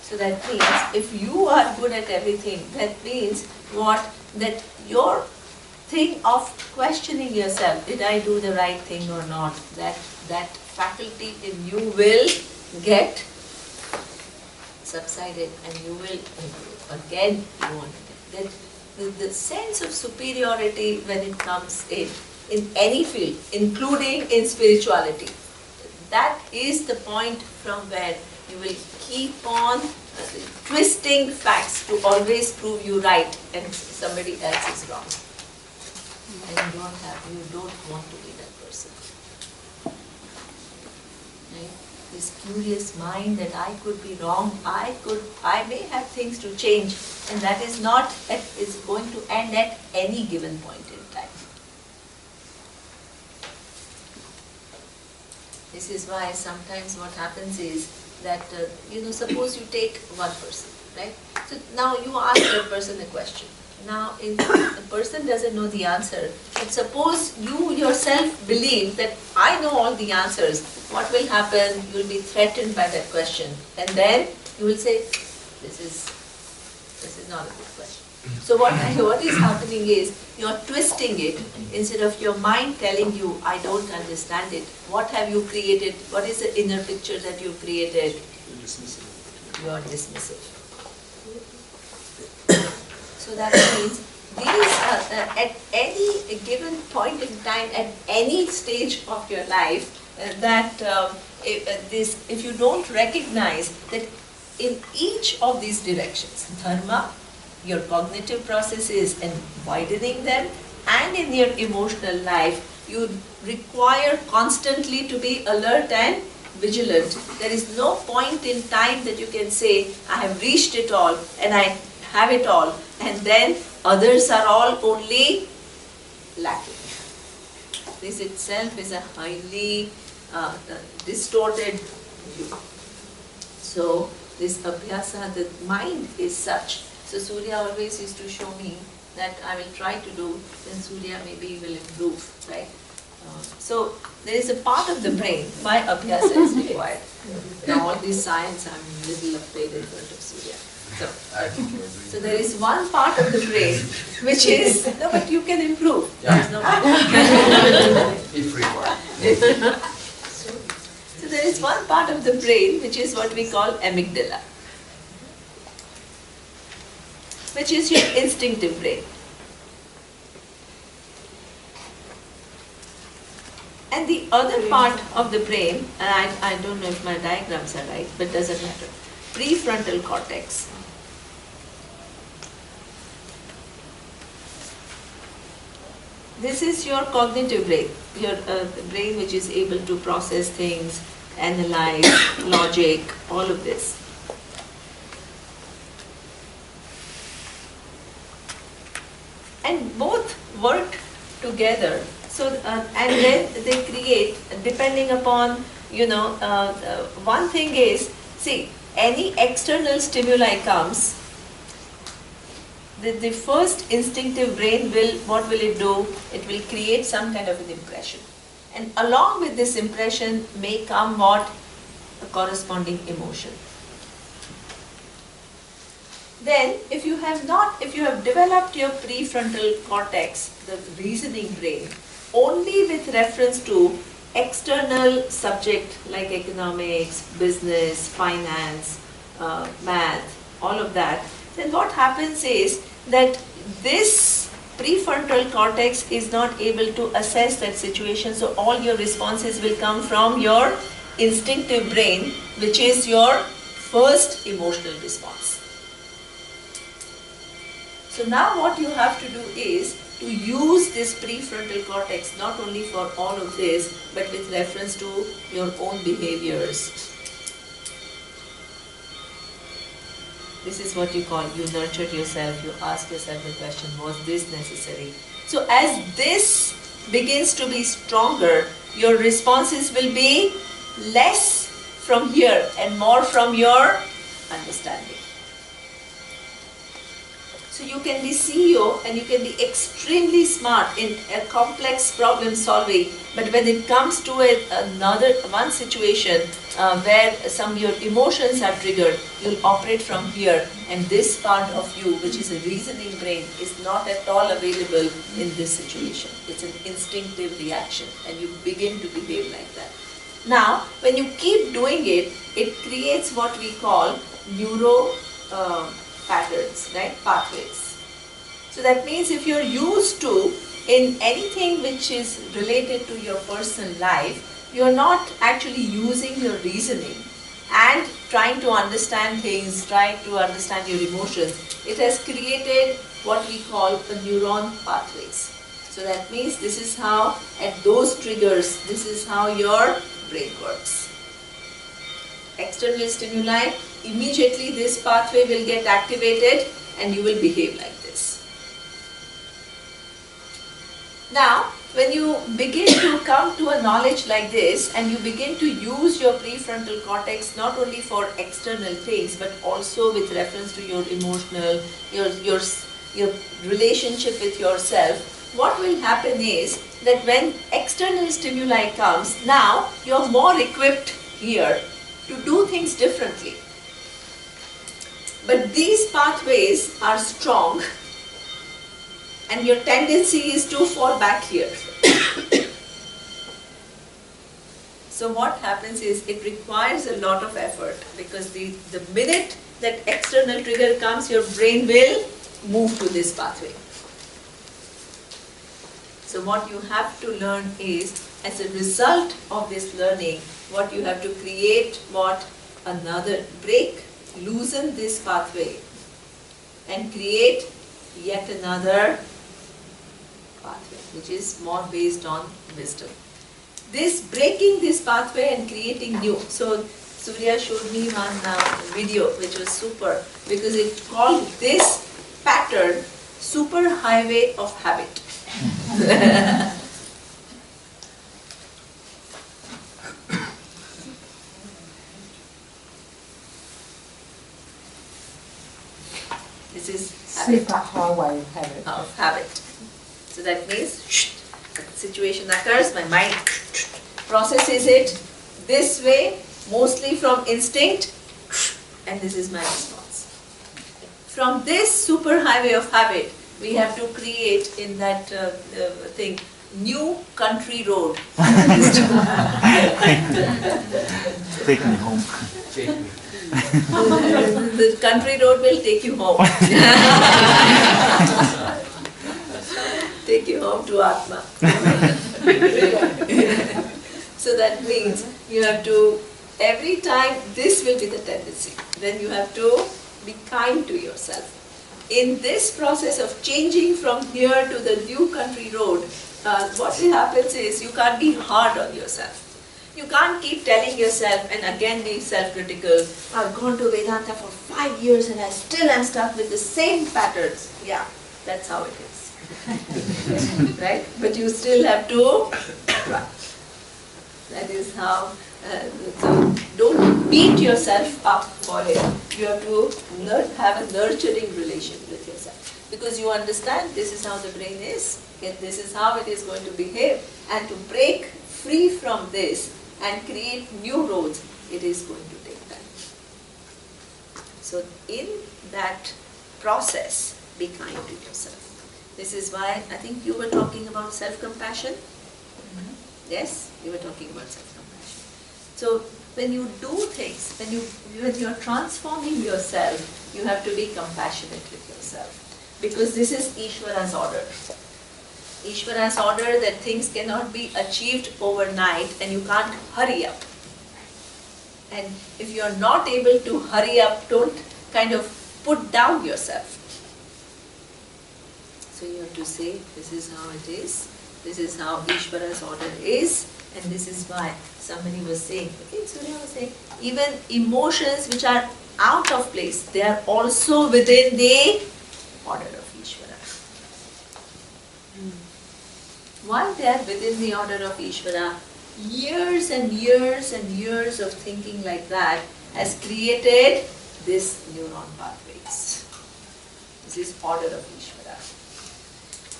So that means, if you are good at everything, that means what? That your thing of questioning yourself, did I do the right thing or not, that faculty in you will get subsided and you will again go on. That the sense of superiority when it comes in any field, including in spirituality, that is the point from where you will keep on twisting facts to always prove you right and somebody else is wrong. And you don't want to be that person. Right? This curious mind that I could be wrong, I may have things to change, and that is not, is going to end at any given point in time. This is why sometimes what happens is that, suppose you take one person, right? So now you ask that person a question. Now, if the person doesn't know the answer, but suppose you yourself believe that I know all the answers, what will happen? You will be threatened by that question. And then you will say, this is not a good question. So what is happening is, you are twisting it. Instead of your mind telling you, I don't understand it, what have you created? What is the inner picture that you created? You are dismissive. So that means at any given point in time, at any stage of your life, if you don't recognize that in each of these directions, dharma, your cognitive processes and widening them, and in your emotional life, you require constantly to be alert and vigilant. There is no point in time that you can say, I have reached it all and I have it all, and then others are all only lacking. This itself is a highly distorted view. So this abhyasa, the mind is such. So Surya always used to show me that I will try to do, then Surya maybe will improve, right? So there is a part of the brain, why abhyasa is required. Now all this science, I'm a little afraid in front of Surya. So there is one part of the brain which is, no, but you can improve. Yeah. No If required. So there is one part of the brain which is what we call amygdala, which is your instinctive brain. And the other part of the brain, and I don't know if my diagrams are right, but doesn't matter, prefrontal cortex. This is your cognitive brain, your brain which is able to process things, analyze, logic, all of this. And both work together. So, and then they create, depending upon, one thing is, see, any external stimuli comes, the first instinctive brain will, what will it do? It will create some kind of an impression. And along with this impression may come what? A corresponding emotion. Then, if you have developed your prefrontal cortex, the reasoning brain, only with reference to external subject like economics, business, finance, math, all of that, then what happens is that this prefrontal cortex is not able to assess that situation, so all your responses will come from your instinctive brain, which is your first emotional response. So now what you have to do is to use this prefrontal cortex not only for all of this, but with reference to your own behaviors. This is what you call, you nurtured yourself, you ask yourself the question, was this necessary? So as this begins to be stronger, your responses will be less from here and more from your understanding. So you can be CEO and you can be extremely smart in a complex problem solving, but when it comes to one situation where your emotions are triggered, you'll operate from here, and this part of you, which is a reasoning brain, is not at all available in this situation. It's an instinctive reaction and you begin to behave like that. Now, when you keep doing it, it creates what we call neuro patterns, right? Pathways. So that means if you're used to, in anything which is related to your personal life, you're not actually using your reasoning and trying to understand things, trying to understand your emotions. It has created what we call the neuron pathways. So that means this is how, at those triggers, this is how your brain works. External stimuli, immediately this pathway will get activated and you will behave like this. Now, when you begin to come to a knowledge like this and you begin to use your prefrontal cortex not only for external things but also with reference to your emotional, your relationship with yourself, what will happen is that when external stimuli comes, now you're more equipped here to do things differently. But these pathways are strong and your tendency is to fall back here. So what happens is it requires a lot of effort, because the minute that external trigger comes, your brain will move to this pathway. So what you have to learn is, as a result of this learning, what you have to create, loosen this pathway and create yet another pathway, which is more based on wisdom. This breaking this pathway and creating new. So Surya showed me one video which was super, because it called this pattern super highway of habit. This is habit. Super highway habit. Of habit. So that means a situation occurs, my mind processes it this way, mostly from instinct, and this is my response. From this super highway of habit, we have to create in that thing, new country road. Take me home. Take me. The country road will take you home. Take you home to Atma. So that means you have to, every time, this will be the tendency. Then you have to be kind to yourself. In this process of changing from here to the new country road, what happens is you can't be hard on yourself. You can't keep telling yourself and again be self-critical, I've gone to Vedanta for 5 years and I still am stuck with the same patterns. Yeah, that's how it is. Right? But you still have to try. That is how, so don't beat yourself up for it. You have to have a nurturing relation with yourself. Because you understand this is how the brain is, this is how it is going to behave. And to break free from this and create new roads, it is going to take time. So in that process, be kind to yourself. This is why I think you were talking about self-compassion. Yes, you were talking about self-compassion. So when you do things, when you are transforming yourself, you have to be compassionate with yourself. Because this is Isvara's order. Isvara's order that things cannot be achieved overnight and you can't hurry up. And if you are not able to hurry up, don't kind of put down yourself. So you have to say, this is how it is, this is how Isvara's order is, and this is why somebody was saying, Surya was saying, even emotions which are out of place, they are also within the order of Isvara. Why they are within the order of Isvara? Years and years and years of thinking like that has created this neuron pathways. This is order of Isvara.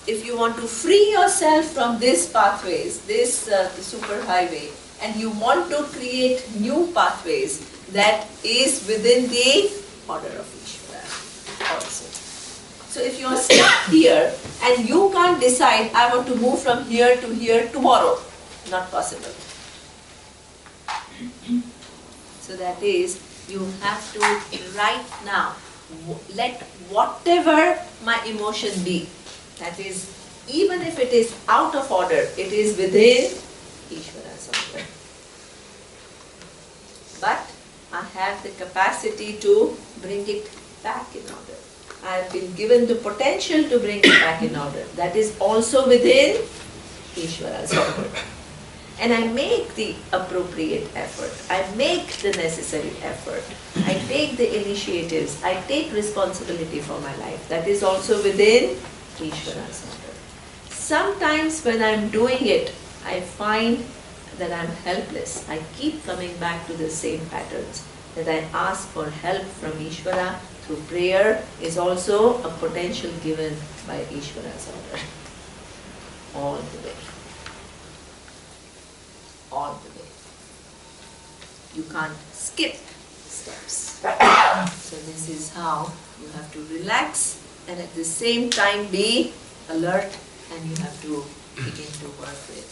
If you want to free yourself from these pathways, this super highway, and you want to create new pathways, that is within the order of Isvara also. So if you are stuck here and you can't decide, I want to move from here to here tomorrow, not possible. So that is, you have to right now, let whatever my emotion be, that is, even if it is out of order, it is within Ishvara's order. But I have the capacity to bring it back in order. I have been given the potential to bring it back in order. That is also within Ishvara's order. And I make the appropriate effort. I make the necessary effort. I take the initiatives. I take responsibility for my life. That is also within Ishvara's order. Sometimes when I am doing it, I find that I am helpless. I keep coming back to the same patterns. That I ask for help from Ishvara through prayer is also a potential given by Ishvara's order. All the way. All the way. You can't skip steps. So this is how you have to relax and at the same time be alert, and you have to begin to work with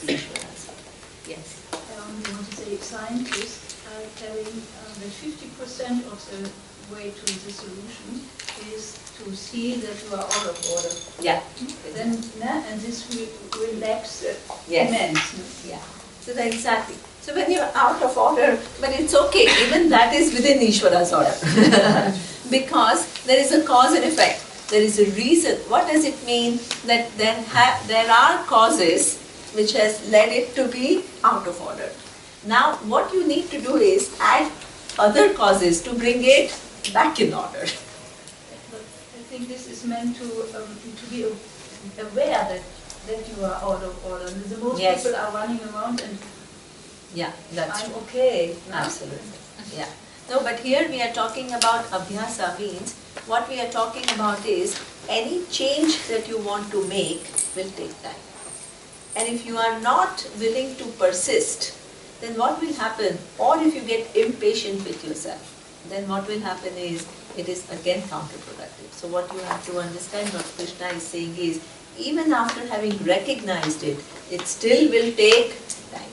Ishvara's order. Yes? I only want to say scientists are telling that 50% of the way to the solution is to see that you are out of order. Yeah. Then, and this will relax Yes. immensely. Yeah. So that exactly. So when you're out of order, but it's okay, even that is within Ishvara's order. Because there is a cause and effect. There is a reason. What does it mean that then there are causes which has led it to be out of order? Now what you need to do is add other causes to bring it back in order. But I think this is meant to be aware that you are out of order. The most Yes. people are running around and Yeah, that's I'm true. okay. No? Absolutely. Yeah. No, but here we are talking about abhyasa means what we are talking about is any change that you want to make will take time. And if you are not willing to persist, then what will happen? Or if you get impatient with yourself, then what will happen is it is again counterproductive. So what you have to understand, what Krishna is saying is, even after having recognized it, it still will take time.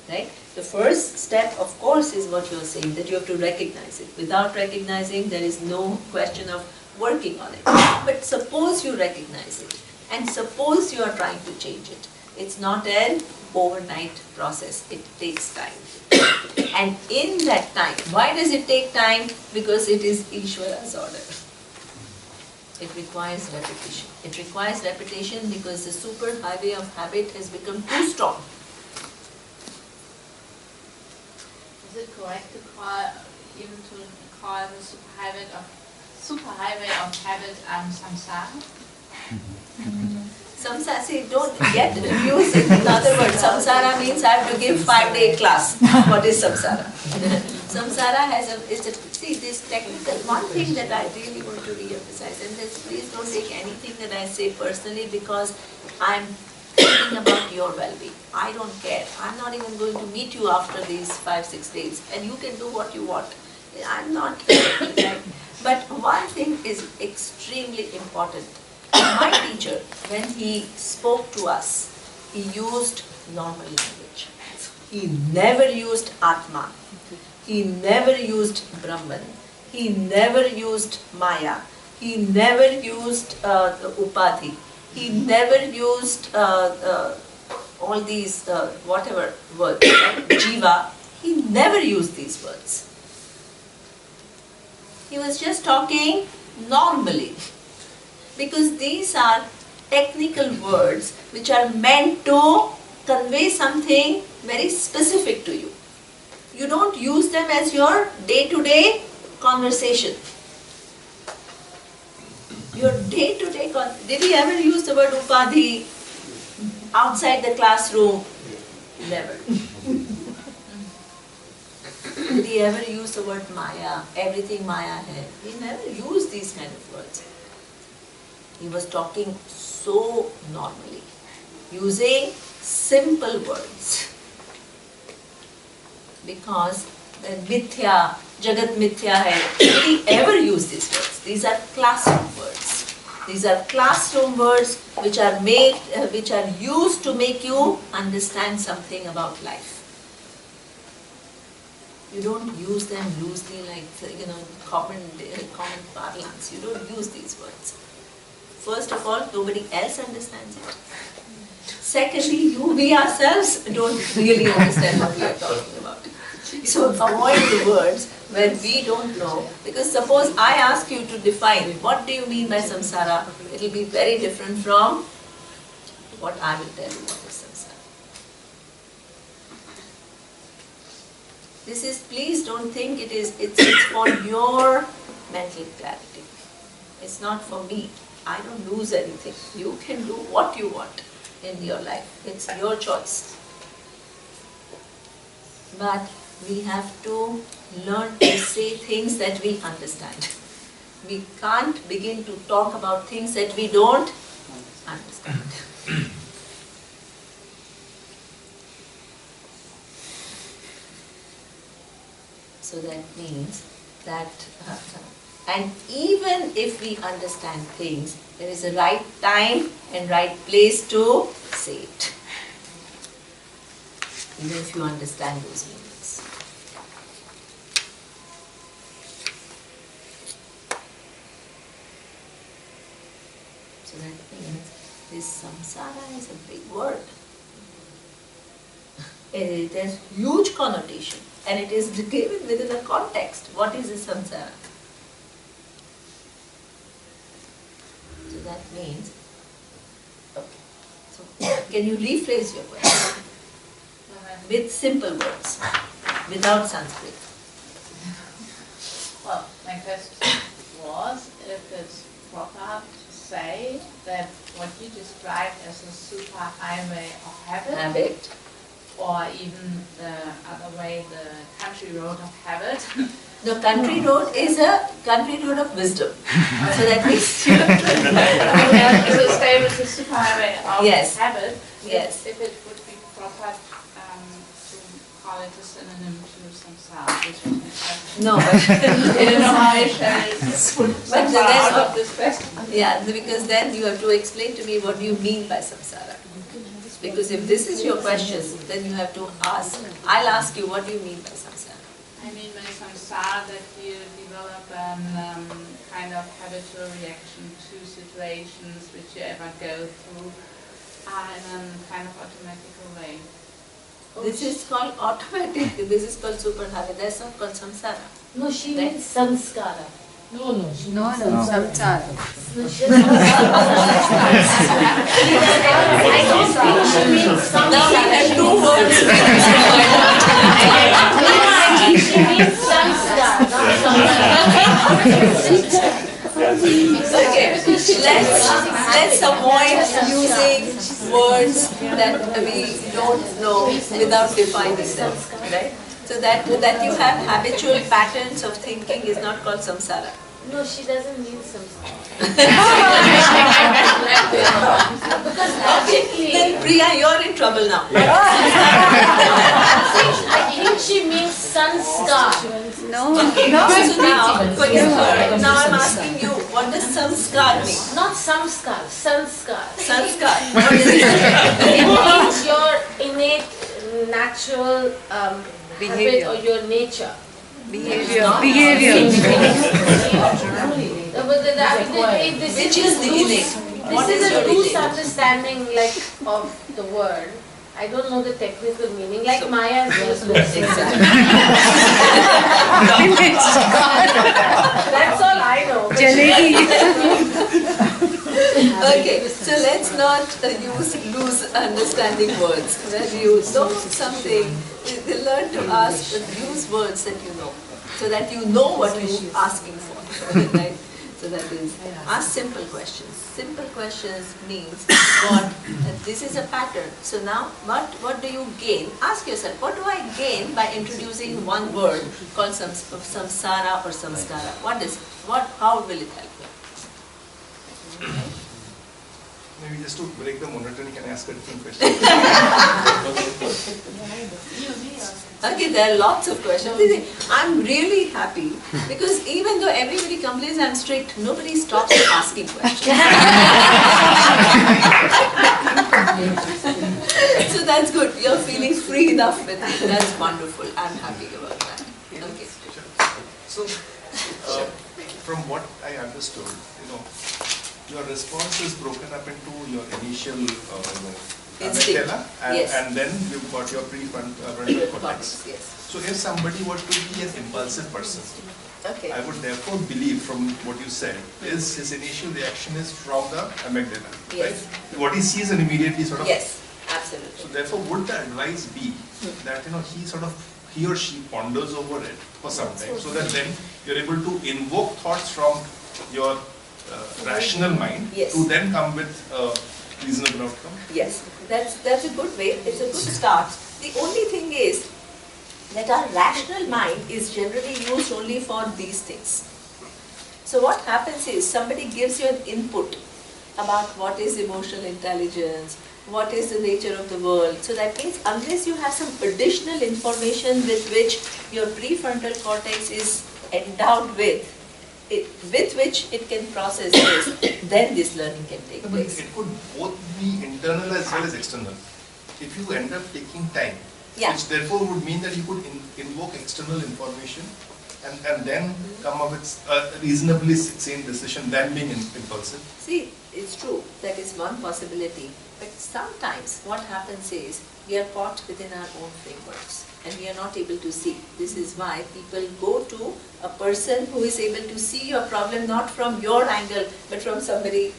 Right? The first step, of course, is what you are saying, that you have to recognize it. Without recognizing, there is no question of working on it. But suppose you recognize it, and suppose you are trying to change it. It's not an overnight process. It takes time. And in that time, why does it take time? Because it is Ishvara's order. It requires repetition. It requires repetition because the super highway of habit has become too strong. Is it correct to call the superhighway of habit samsara? Samsara, see, don't get use it. In other words, samsara means I have to give 5-day class. What is samsara? Samsara see, this technical, one thing that I really want to re-emphasize, and this, please don't take anything that I say personally because I'm thinking about your well-being. I don't care. I'm not even going to meet you after these 5-6 days, and you can do what you want. I'm not, right? But one thing is extremely important. My teacher, when he spoke to us, he used normal language. He never used Atma. He never used Brahman. He never used Maya. He never used Upadhi. He never used all these whatever words, right? Jiva. He never used these words. He was just talking normally. Because these are technical words which are meant to convey something very specific to you. You don't use them as your day-to-day conversation. Your day-to-day did he ever use the word upadhi outside the classroom? Never. Did he ever use the word Maya? Everything Maya had. He never used these kind of words. He was talking so normally, using simple words. Because the mithya, Jagat mithya hai, did he ever use these words? These are classroom words. These are classroom words which are made, which are used to make you understand something about life. You don't use them loosely like, common parlance. You don't use these words. First of all, nobody else understands it. Secondly, we ourselves don't really understand what we are talking about. So avoid the words where we don't know, because suppose I ask you to define what do you mean by samsara, it will be very different from what I will tell you what is samsara. This is, please don't think it's for your mental clarity. It's not for me. I don't lose anything. You can do what you want in your life. It's your choice. But we have to learn to say things that we understand. We can't begin to talk about things that we don't understand. So that means that and even if we understand things, there is a right time and right place to say it. Even if you understand those meanings. So that means this samsara is a big word. It has huge connotation and it is given within a context. What is the samsara? So that means, okay. So can you rephrase your question with simple words, without Sanskrit? Well, my question was if it's proper to say that what you described as a super highway of habit, or even the other way, the country road of habit. The country road is a country road of wisdom. So that means you have to stay with the super highway of habit. Yes. If it would be proper to call it a synonym to samsara, which was my question. No, but I don't know how I shall put samsara out of this question. Yeah, because then you have to explain to me what you mean by samsara. Because if this is your question, then you have to ask. I'll ask you, what do you mean by samsara? I mean by samsara that you develop a kind of habitual reaction to situations which you ever go through in a kind of automatic way. This is called automatic, this is called super habit, that's not called samsara. No, she means samskara. No, samsara. I don't think she means samsara. Now we have two words. I think she means samskara, not samsara. Okay, let's avoid using words that we don't know without defining them, right? So that you have habitual patterns of thinking is not called samsara. No, she doesn't mean samsara. Because logically, then Priya, you're in trouble now. I think she means sanskar. No. So now, for your word, now I'm asking you, what does samskar mean? Not samskar, sanskar. Sanskar. What does it mean? It means your innate, natural habit or your nature. Behavior. Which is the innate? This is a loose understanding of the word. I don't know the technical meaning, like Maya is useless. That's all I know. Okay, so let's not use loose understanding words. When you know something, you learn to use words that you know, so that you know what you're asking for, right? So that is, ask simple questions. Simple questions means what? This is a pattern. So now, what do you gain? Ask yourself, what do I gain by introducing one word called samsara or samskara? How will it help me? Maybe just to break the monotony, can I ask a different question? Okay, there are lots of questions. I'm really happy because even though everybody complains I'm strict, nobody stops asking questions. So that's good. You're feeling free enough with it. That's wonderful. I'm happy about that. Okay. So, from what I understood, your response is broken up into your initial, amygdala, and then you've got your prefrontal cortex. Yes. So if somebody were to be an impulsive person, I would therefore believe from what you said is his initial reaction is from the amygdala, right? What he sees and immediately sort of. Yes, absolutely. So therefore, would the advice be that he or she ponders over it for some time, so that then you're able to invoke thoughts from your rational mind to then come with a reasonable outcome? Yes, that's a good way. It's a good start. The only thing is that our rational mind is generally used only for these things. So what happens is somebody gives you an input about what is emotional intelligence, what is the nature of the world. So that means unless you have some additional information with which your prefrontal cortex is endowed with which it can process this, then this learning can take place. It could both be internal as well as external. If you end up taking time, which therefore would mean that you could invoke external information and then come up with a reasonably sane decision than being impulsive. See, it's true, that is one possibility. But sometimes what happens is we are caught within our own frameworks and we are not able to see. This is why people go to a person who is able to see your problem not from your angle but from somebody,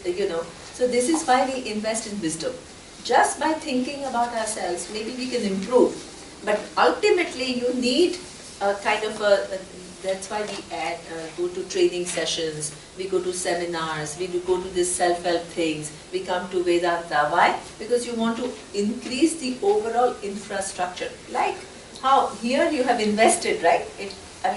So this is why we invest in wisdom. Just by thinking about ourselves, maybe we can improve. But ultimately you need a kind of that's why we go to training sessions, we go to seminars, we go to these self-help things, we come to Vedanta. Why? Because you want to increase the overall infrastructure. Like how here you have invested, right?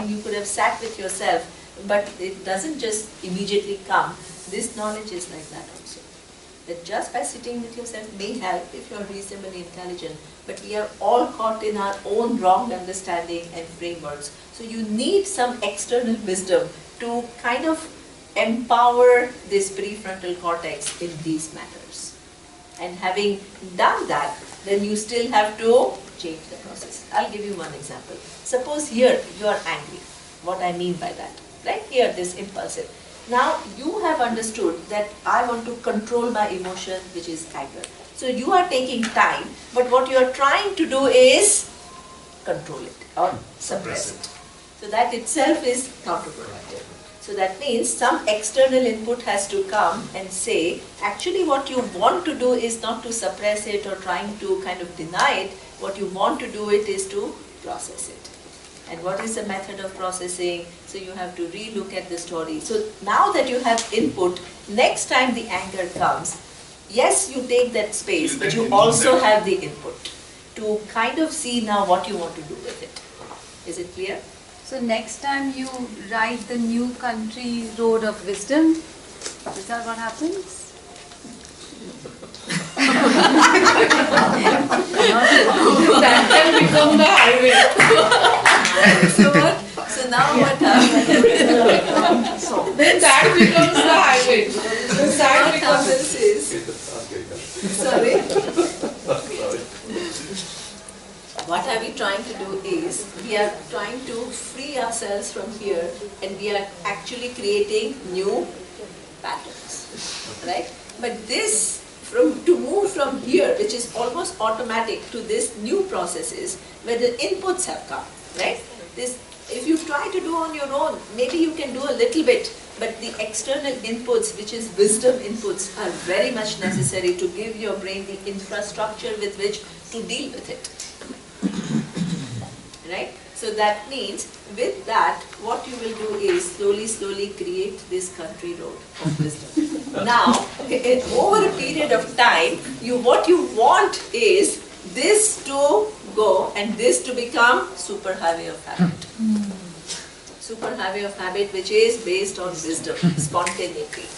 You could have sat with yourself, but it doesn't just immediately come. This knowledge is like that also. That just by sitting with yourself may help if you are reasonably intelligent, but we are all caught in our own wrong understanding and frameworks. So you need some external wisdom to kind of empower this prefrontal cortex in these matters. And having done that, then you still have to change the process. I'll give you one example. Suppose here you are angry. What I mean by that, right? Here this impulsive. Now you have understood that I want to control my emotion, which is anger. So you are taking time, but what you are trying to do is control it or suppress it. So that itself is counterproductive. So that means some external input has to come and say, actually what you want to do is not to suppress it or trying to kind of deny it. What you want to do it is to process it. And what is the method of processing? So you have to re-look at the story. So now that you have input, next time the anger comes, yes, you take that space, but you also have the input to kind of see now what you want to do with it. Is it clear? So next time you ride the new country road of wisdom, is that what happens? That can become the highway. So now what happens? Then that becomes the highway. That becomes sorry. What are we trying to do is, we are trying to free ourselves from here and we are actually creating new patterns, right? But this, to move from here, which is almost automatic, to this new processes where the inputs have come, right? If you try to do on your own, maybe you can do a little bit, but the external inputs, which is wisdom inputs, are very much necessary to give your brain the infrastructure with which to deal with it. Right? So that means, with that, what you will do is slowly create this country road of wisdom. Now, over a period of time, what you want is this to go and this to become superhighway of habit. Superhighway of habit, which is based on wisdom, spontaneity.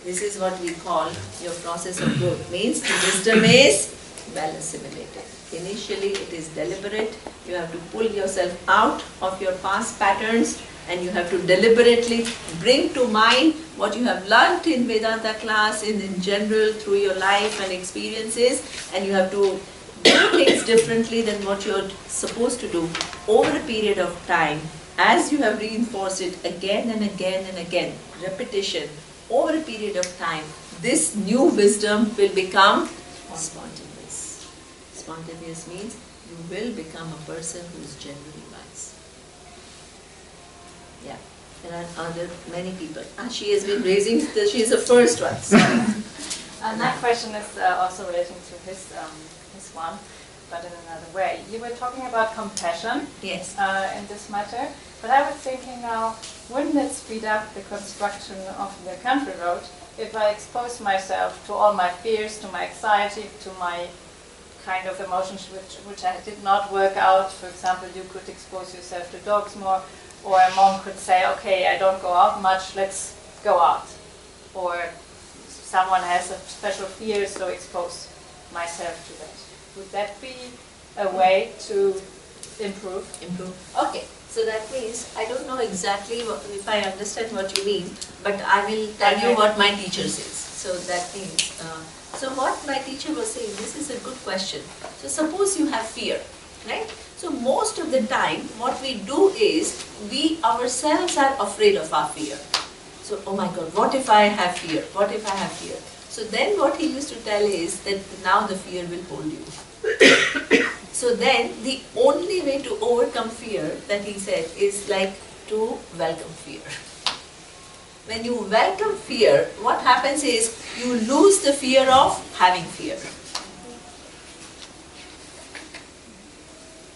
This is what we call your process of growth. Means the wisdom is well assimilated. Initially it is deliberate. You have to pull yourself out of your past patterns and you have to deliberately bring to mind what you have learnt in Vedanta class, in general, through your life and experiences, and you have to do things differently than what you're supposed to do over a period of time. As you have reinforced it again and again and again, repetition, over a period of time, this new wisdom will become spontaneous. Spontaneous means you will become a person who is genuinely wise. Yeah, there are many people. She has been raising, she is the first one. My question is also relating to his one, but in another way. You were talking about compassion. Yes. In this matter, but I was thinking now, wouldn't it speed up the construction of the country road if I expose myself to all my fears, to my anxiety, to my kind of emotions which I did not work out? For example, you could expose yourself to dogs more, or a monk could say, okay, I don't go out much, let's go out. Or someone has a special fear, so expose myself to that. Would that be a way to improve? Okay, so that means, I don't know exactly if I understand what you mean, but I will tell you what my teacher says. So that means, so what my teacher was saying, this is a good question. So suppose you have fear, right? So most of the time, what we do is, we ourselves are afraid of our fear. So, oh my God, what if I have fear? What if I have fear? So then what he used to tell is that now the fear will hold you. So then the only way to overcome fear, that he said, is like to welcome fear. When you welcome fear, what happens is you lose the fear of having fear.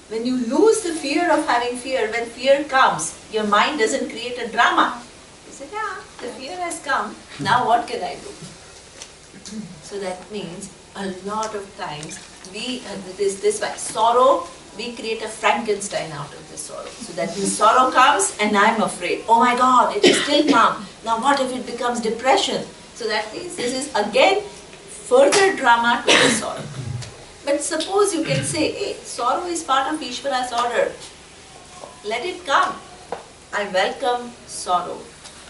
When you lose the fear of having fear, when fear comes, your mind doesn't create a drama. You say, yeah, the fear has come, now what can I do? So that means a lot of times we, this way, sorrow, we create a Frankenstein out of the sorrow. So that means sorrow comes and I'm afraid. Oh my God, it will still come. Now what if it becomes depression? So that means this is again further drama to the sorrow. But suppose you can say, hey, sorrow is part of Isvara's order. Let it come. I welcome sorrow.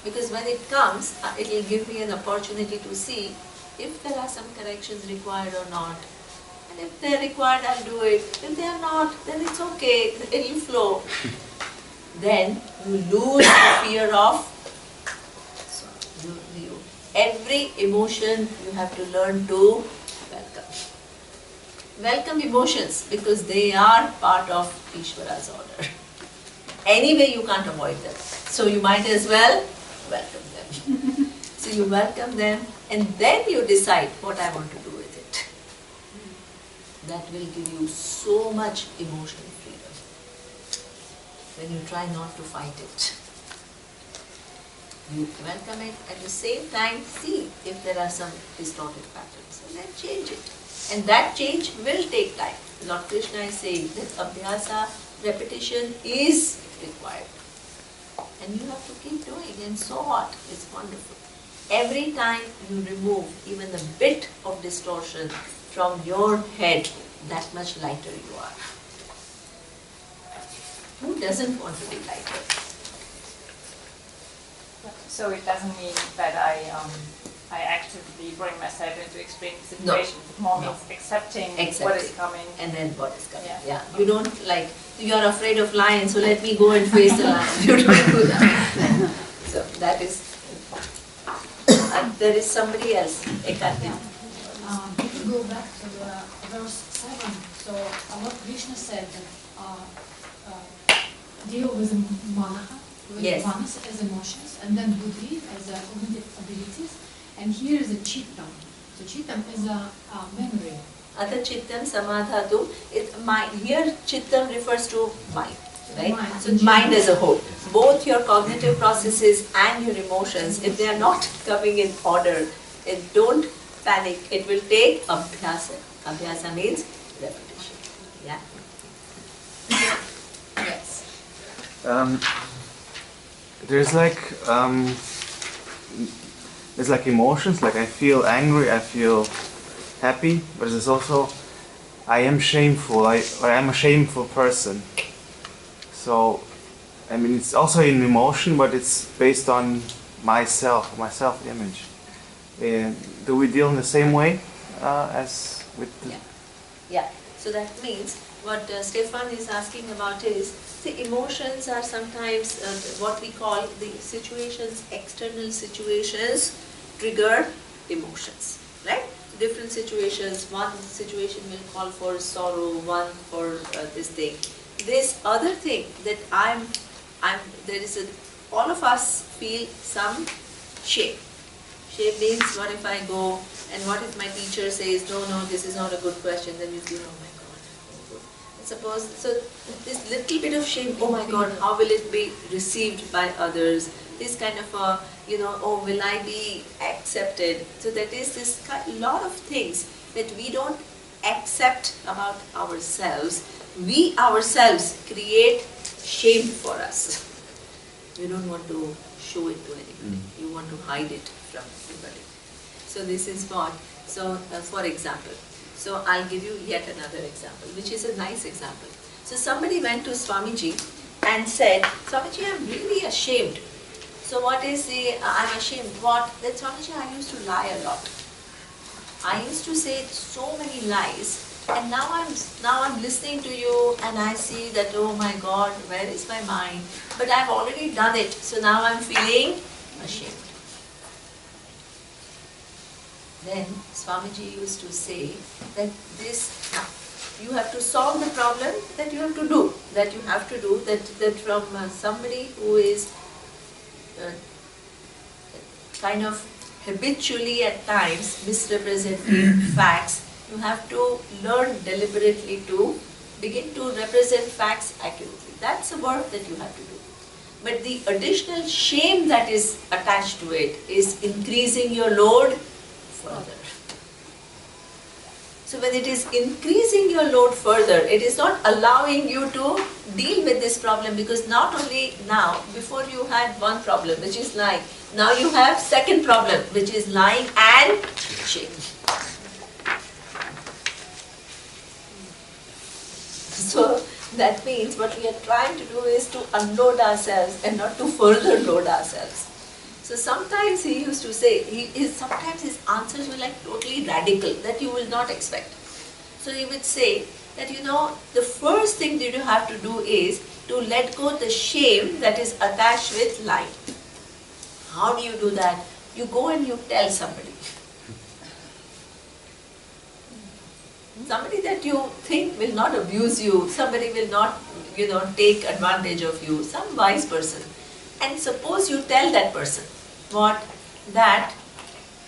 Because when it comes, it will give me an opportunity to see if there are some corrections required or not. And if they are required, I'll do it. If they are not, then it's okay. It will flow. Then you lose the fear of sorrow. Every emotion you have to learn to welcome. Welcome emotions because they are part of Ishvara's order. Anyway, you can't avoid them. So you might as well welcome them. So you welcome them and then you decide what I want to do with it. That will give you so much emotional freedom when you try not to fight it. You welcome it, at the same time see if there are some distorted patterns and then change it. And that change will take time. Lord Krishna is saying that abhyasa, repetition is required. And you have to keep doing, and so what? It's wonderful. Every time you remove even a bit of distortion from your head, that much lighter you are. Who doesn't want to be lighter? So it doesn't mean that I actively bring myself into extreme situations. No. It more means accepting what is coming. And then what is coming. Yeah. You don't like, you are afraid of lions, so let me go and face the lion. You don't do that. So that is, and there is somebody else, Ekatya. If we go back to verse 7, so Lord Krishna said that deal with mana, with manas as emotions, and then buddhi as cognitive abilities. And here is a chittam. So chittam is a memory. Ata chittam samadhatu. Here chittam refers to mind, right? So mind as a whole. Both your cognitive processes and your emotions, if they are not coming in order, don't panic. It will take abhyasa. Abhyasa means repetition. Yeah? Yes. There's like emotions, like I feel angry, I feel happy, but there's also I am shameful, or I'm a shameful person. So, I mean, it's also an emotion, but it's based on my self-image. Do we deal in the same way as with the... Yeah. So that means what Stefan is asking about is, the emotions are sometimes what we call the situations, external situations trigger emotions, right? Different situations, one situation will call for sorrow, one for this thing. This other thing that all of us feel some shame. Shame means, what if I go and what if my teacher says, no, this is not a good question, then you feel, oh my God. Suppose, so this little bit of shame, oh my God, how will it be received by others? This kind of oh, will I be accepted? So that is this lot of things that we don't accept about ourselves. We ourselves create shame for us. You don't want to show it to anybody. You want to hide it from everybody. So this is what, so for example, so I'll give you yet another example, which is a nice example. So somebody went to Swamiji and said, Swamiji, I'm really ashamed. So what is the, I'm ashamed, what? That Swamiji, I used to lie a lot. I used to say so many lies, and now I'm listening to you and I see that, oh my God, where is my mind? But I've already done it, so now I'm feeling ashamed. then Swamiji used to say that you have to solve the problem that you have to do, that from somebody who is kind of habitually at times misrepresenting facts, you have to learn deliberately to begin to represent facts accurately. That's the work that you have to do. But the additional shame that is attached to it is increasing your load further. So when it is increasing your load further, it is not allowing you to deal with this problem, because not only now, before you had one problem, which is lying, now you have second problem, which is lying and shame. So that means what we are trying to do is to unload ourselves and not to further load ourselves. So sometimes he used to say, sometimes his answers were like totally radical, that you will not expect. So he would say that, the first thing that you have to do is to let go the shame that is attached with lying. How do you do that? You go and you tell somebody. Somebody that you think will not abuse you, somebody will not, take advantage of you, some wise person. And suppose you tell that person, that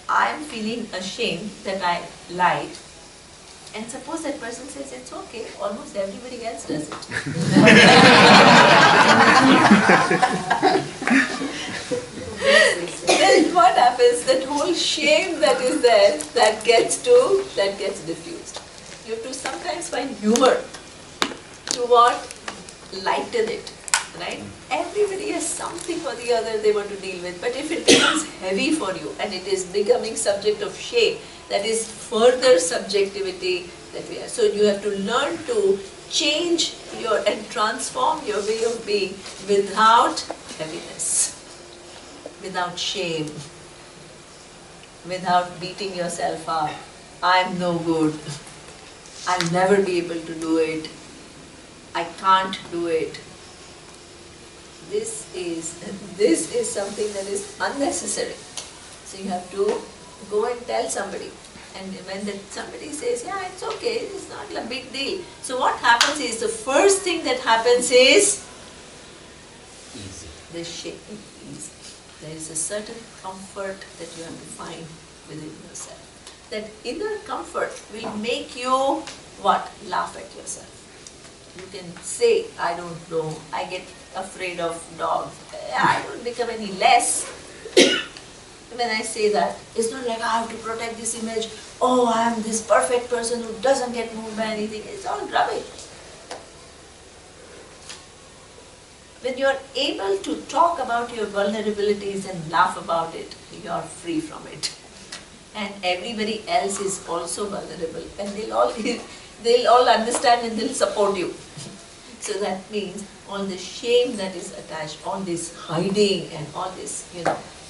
I am feeling ashamed that I lied. And suppose that person says, it's okay, almost everybody else does it. Then what happens? That whole shame that is there, that gets diffused. You have to sometimes find humor to lighten it, right? Everybody has something or the other they want to deal with, but if it becomes heavy for you and it is becoming subject of shame, that is further subjectivity that we have. So you have to learn to change and transform your way of being without heaviness, without shame, without beating yourself up. I'm no good. I'll never be able to do it. I can't do it. This is something that is unnecessary. So you have to go and tell somebody. And when somebody says, yeah, it's okay, it's not a big deal. So what happens is, the first thing that happens is the shame. There is a certain comfort that you have to find within yourself. That inner comfort will make you laugh at yourself. You can say, I don't know, I get afraid of dogs. I don't become any less. When I say that, it's not like I have to protect this image. Oh, I am this perfect person who doesn't get moved by anything. It's all rubbish. When you are able to talk about your vulnerabilities and laugh about it, you are free from it. And everybody else is also vulnerable, and they'll all understand and they'll support you. So that means all the shame that is attached, all this hiding and all this,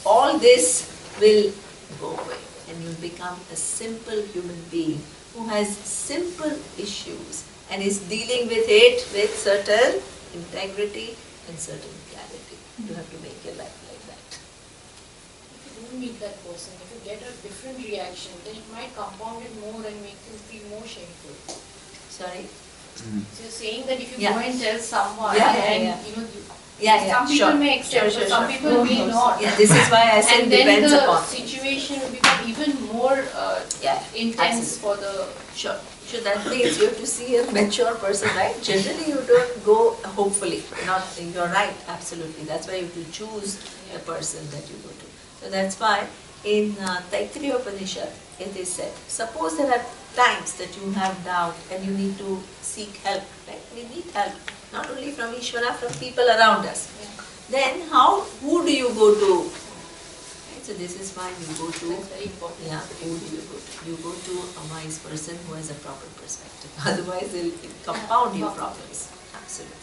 all this will go away, and you'll become a simple human being who has simple issues and is dealing with it with certain integrity and certain clarity. You have to make your life like that. If you don't meet that person, if you get a different reaction, then it might compound it more and make you feel more shameful. Sorry? So you're saying that if you go and tell someone, some people sure. may accept, Sure, but some sure. people may not. Yeah, this is why I said depends upon. And then the situation will become even more intense for the... Sure. So that means you have to see a mature person, right? Generally you don't go hopefully. You're right, absolutely. That's why you have to choose the person that you go to. So that's why in Taittiriya Upanishad it is said, suppose there are times that you have doubt and you need to seek help, right? We need help, not only from Isvara, from people around us. Then who do you go to? Right? So this is why you go to, who do you go to? You go to a wise person who has a proper perspective. Otherwise they'll compound your problems. Absolutely.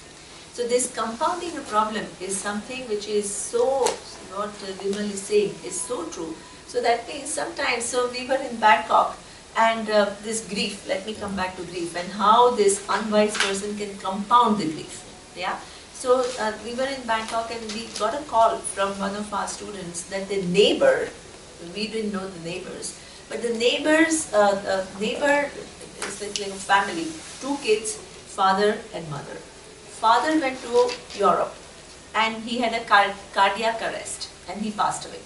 So this compounding a problem is something which is so, what Vimal is saying is so true. So that means sometimes, so we were in Bangkok, and this grief, let me come back to grief, and how this unwise person can compound the grief. Yeah. So we were in Bangkok and we got a call from one of our students that the neighbor, we didn't know the neighbors, But the neighbor is like a family, 2 kids, father and mother. Father went to Europe and he had a cardiac arrest and he passed away.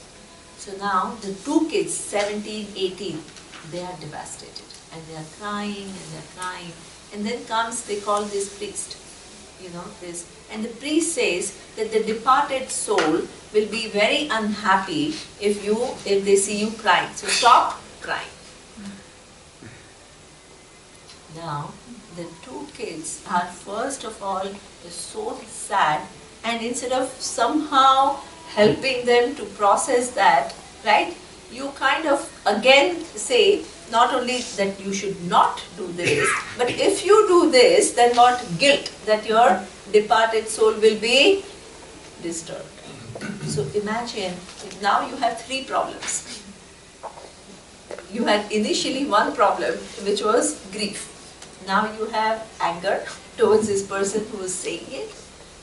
So now the 2 kids, 17, 18, they are devastated and they are crying and they are crying. And then they call this priest, this. And the priest says that the departed soul will be very unhappy if they see you crying. So stop crying. Now, the 2 kids are first of all so sad, and instead of somehow helping them to process that, right, you kind of again say not only that you should not do this, but if you do this, then what? Guilt that your departed soul will be disturbed. So imagine, now you have 3 problems. You had initially 1 problem, which was grief. Now you have anger towards this person who is saying it,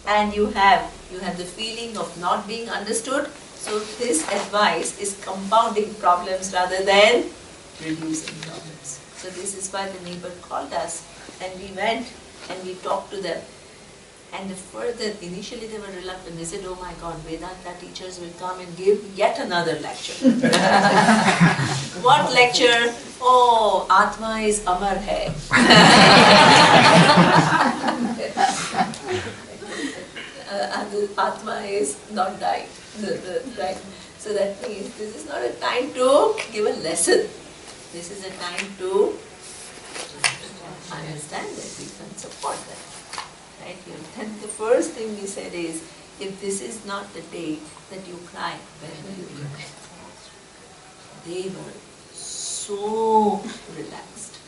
and you have the feeling of not being understood. So this advice is compounding problems rather than reducing problems. So this is why the neighbor called us, and we went and we talked to them. And further, initially they were reluctant. They said, oh my God, Vedanta teachers will come and give yet another lecture. What lecture? Oh, Atma is Amar hai. Atma is not dying. Right? So that means this is not a time to give a lesson. This is a time to understand that we can support that. Right? And the first thing we said is, if this is not the day that you cry, when will you cry? They were so relaxed.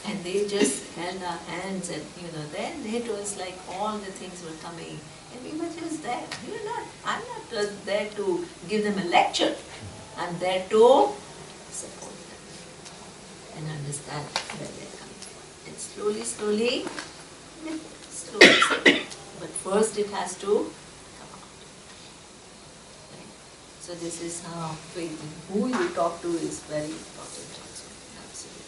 And they just held our hands and, then it was like all the things were coming. And we were just there. I'm not just there to give them a lecture. I'm there to support them and understand where they're coming from. And slowly, but first it has to come out. Right? So this is how faith, who you talk to is very important also. Absolutely.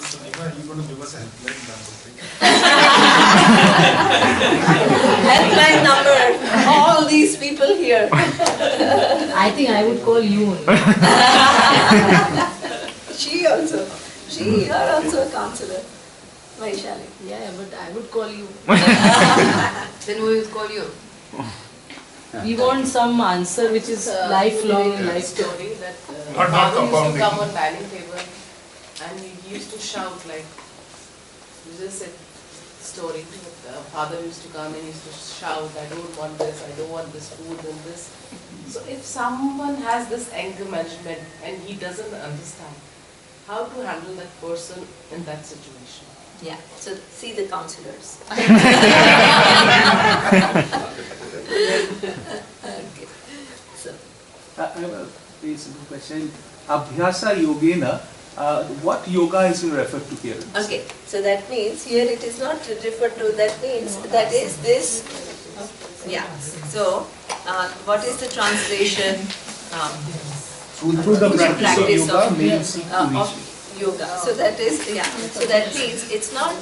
So Neema, are you going to give us a helpline number? Helpline number, all these people here. I think I would call you. She are also a counselor. Vaishali. Yeah, but I would call you. Then we will call you. We want some answer which is lifelong, life story that Not father used to compounding. come on dining table and he used to shout like, this is a story. Father used to come and he used to shout, I don't want this, I don't want this food and this. So if someone has this anger management and he doesn't understand how to handle that person in that situation. Yeah, so see the counselors. Okay. So. I have a very simple question. Abhyasa yogena, what yoga is referred to here? Okay, so that means here it is not referred to, that means that is this, yeah. So, what is the translation? Through the practice of yoga, means of yoga. So that is, yeah. So that means it's not,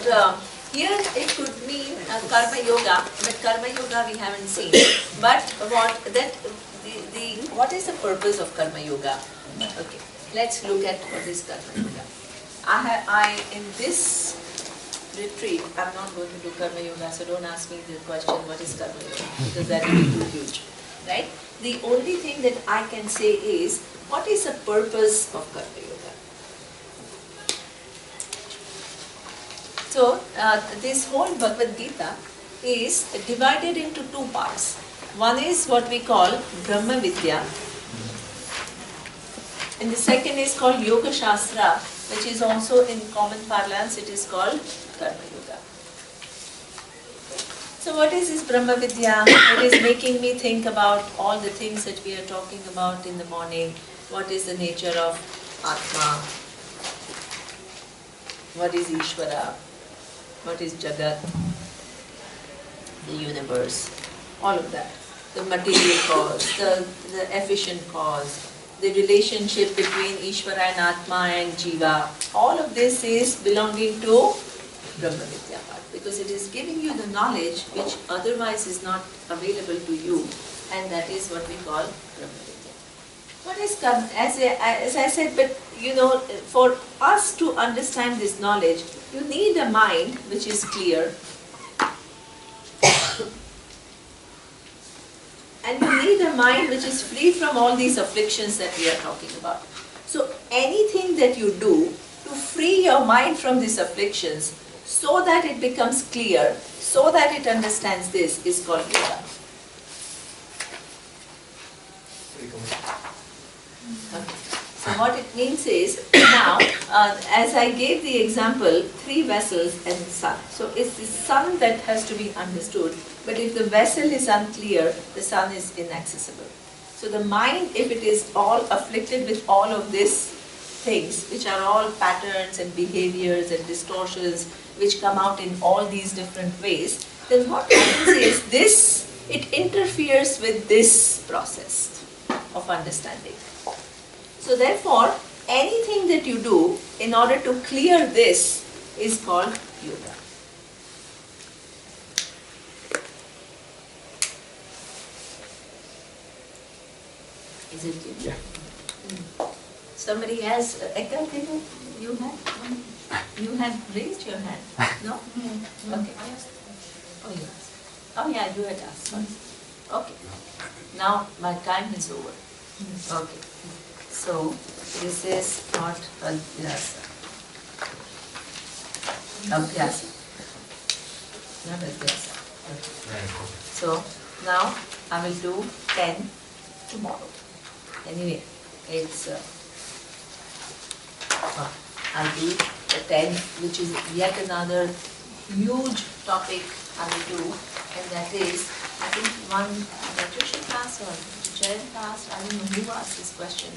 here it could mean karma yoga, but karma yoga we haven't seen. But what is the purpose of karma yoga? Okay, let's look at what is karma yoga. In this retreat, I'm not going to do karma yoga, so don't ask me the question, what is karma yoga? Because that will be too huge, right? The only thing that I can say is, what is the purpose of karma yoga? So, this whole Bhagavad Gita is divided into 2 parts. One is what we call Brahma Vidya, and the second is called Yoga Shastra, which is also in common parlance, it is called Karma Yoga. So what is this Brahma Vidya? It is making me think about all the things that we are talking about in the morning. What is the nature of Atma? What is Isvara? What is Jagat? The universe, all of that. The material cause, the efficient cause, the relationship between Isvara and Atma and Jiva. All of this is belonging to Brahma Vidya part, because it is giving you the knowledge which otherwise is not available to you, and that is what we call Brahma Vidya. What is karma? As I said, but for us to understand this knowledge, you need a mind which is clear, and you need a mind which is free from all these afflictions that we are talking about. So anything that you do to free your mind from these afflictions so that it becomes clear, so that it understands this, is called yoga. Okay. So what it means is, now, as I gave the example, 3 vessels and the sun. So it's the sun that has to be understood, but if the vessel is unclear, the sun is inaccessible. So the mind, if it is all afflicted with all of these things, which are all patterns and behaviors and distortions, which come out in all these different ways, then what happens is this, it interferes with this process of understanding. So therefore, anything that you do in order to clear this is called yoga. Is it you? Yeah. Somebody has, Ekal, you had? You had raised your hand? No? Okay. Oh, you asked. Oh yeah, you had asked once. Okay. Now my time is over. Okay. So this is not Abhyasa. Abhyasa. Not Abhyasa. Okay. So now I will do 10 tomorrow. Anyway, it's I'll do the 10, which is yet another huge topic I will do, and that is, I think one Patricia class or Jen class, I don't know who asked this question,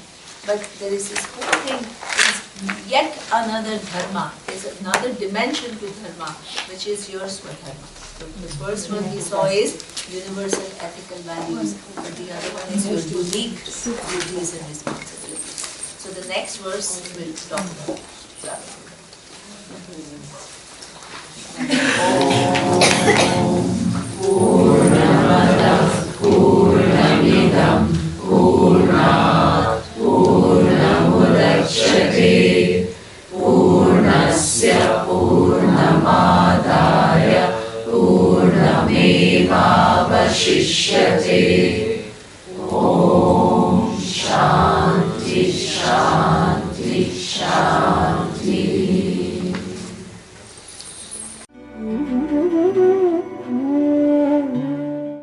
but there is this whole thing, is yet another dharma, is another dimension to dharma, which is your swadharma. So the first one we saw is universal ethical values, but the other one is your unique duties and responsibilities. So the next verse will talk about travel. Purnamadaഃ Purnamidam Purnāt Purnamudachyate Purnasya Purnamadaya Purnamevavashishyate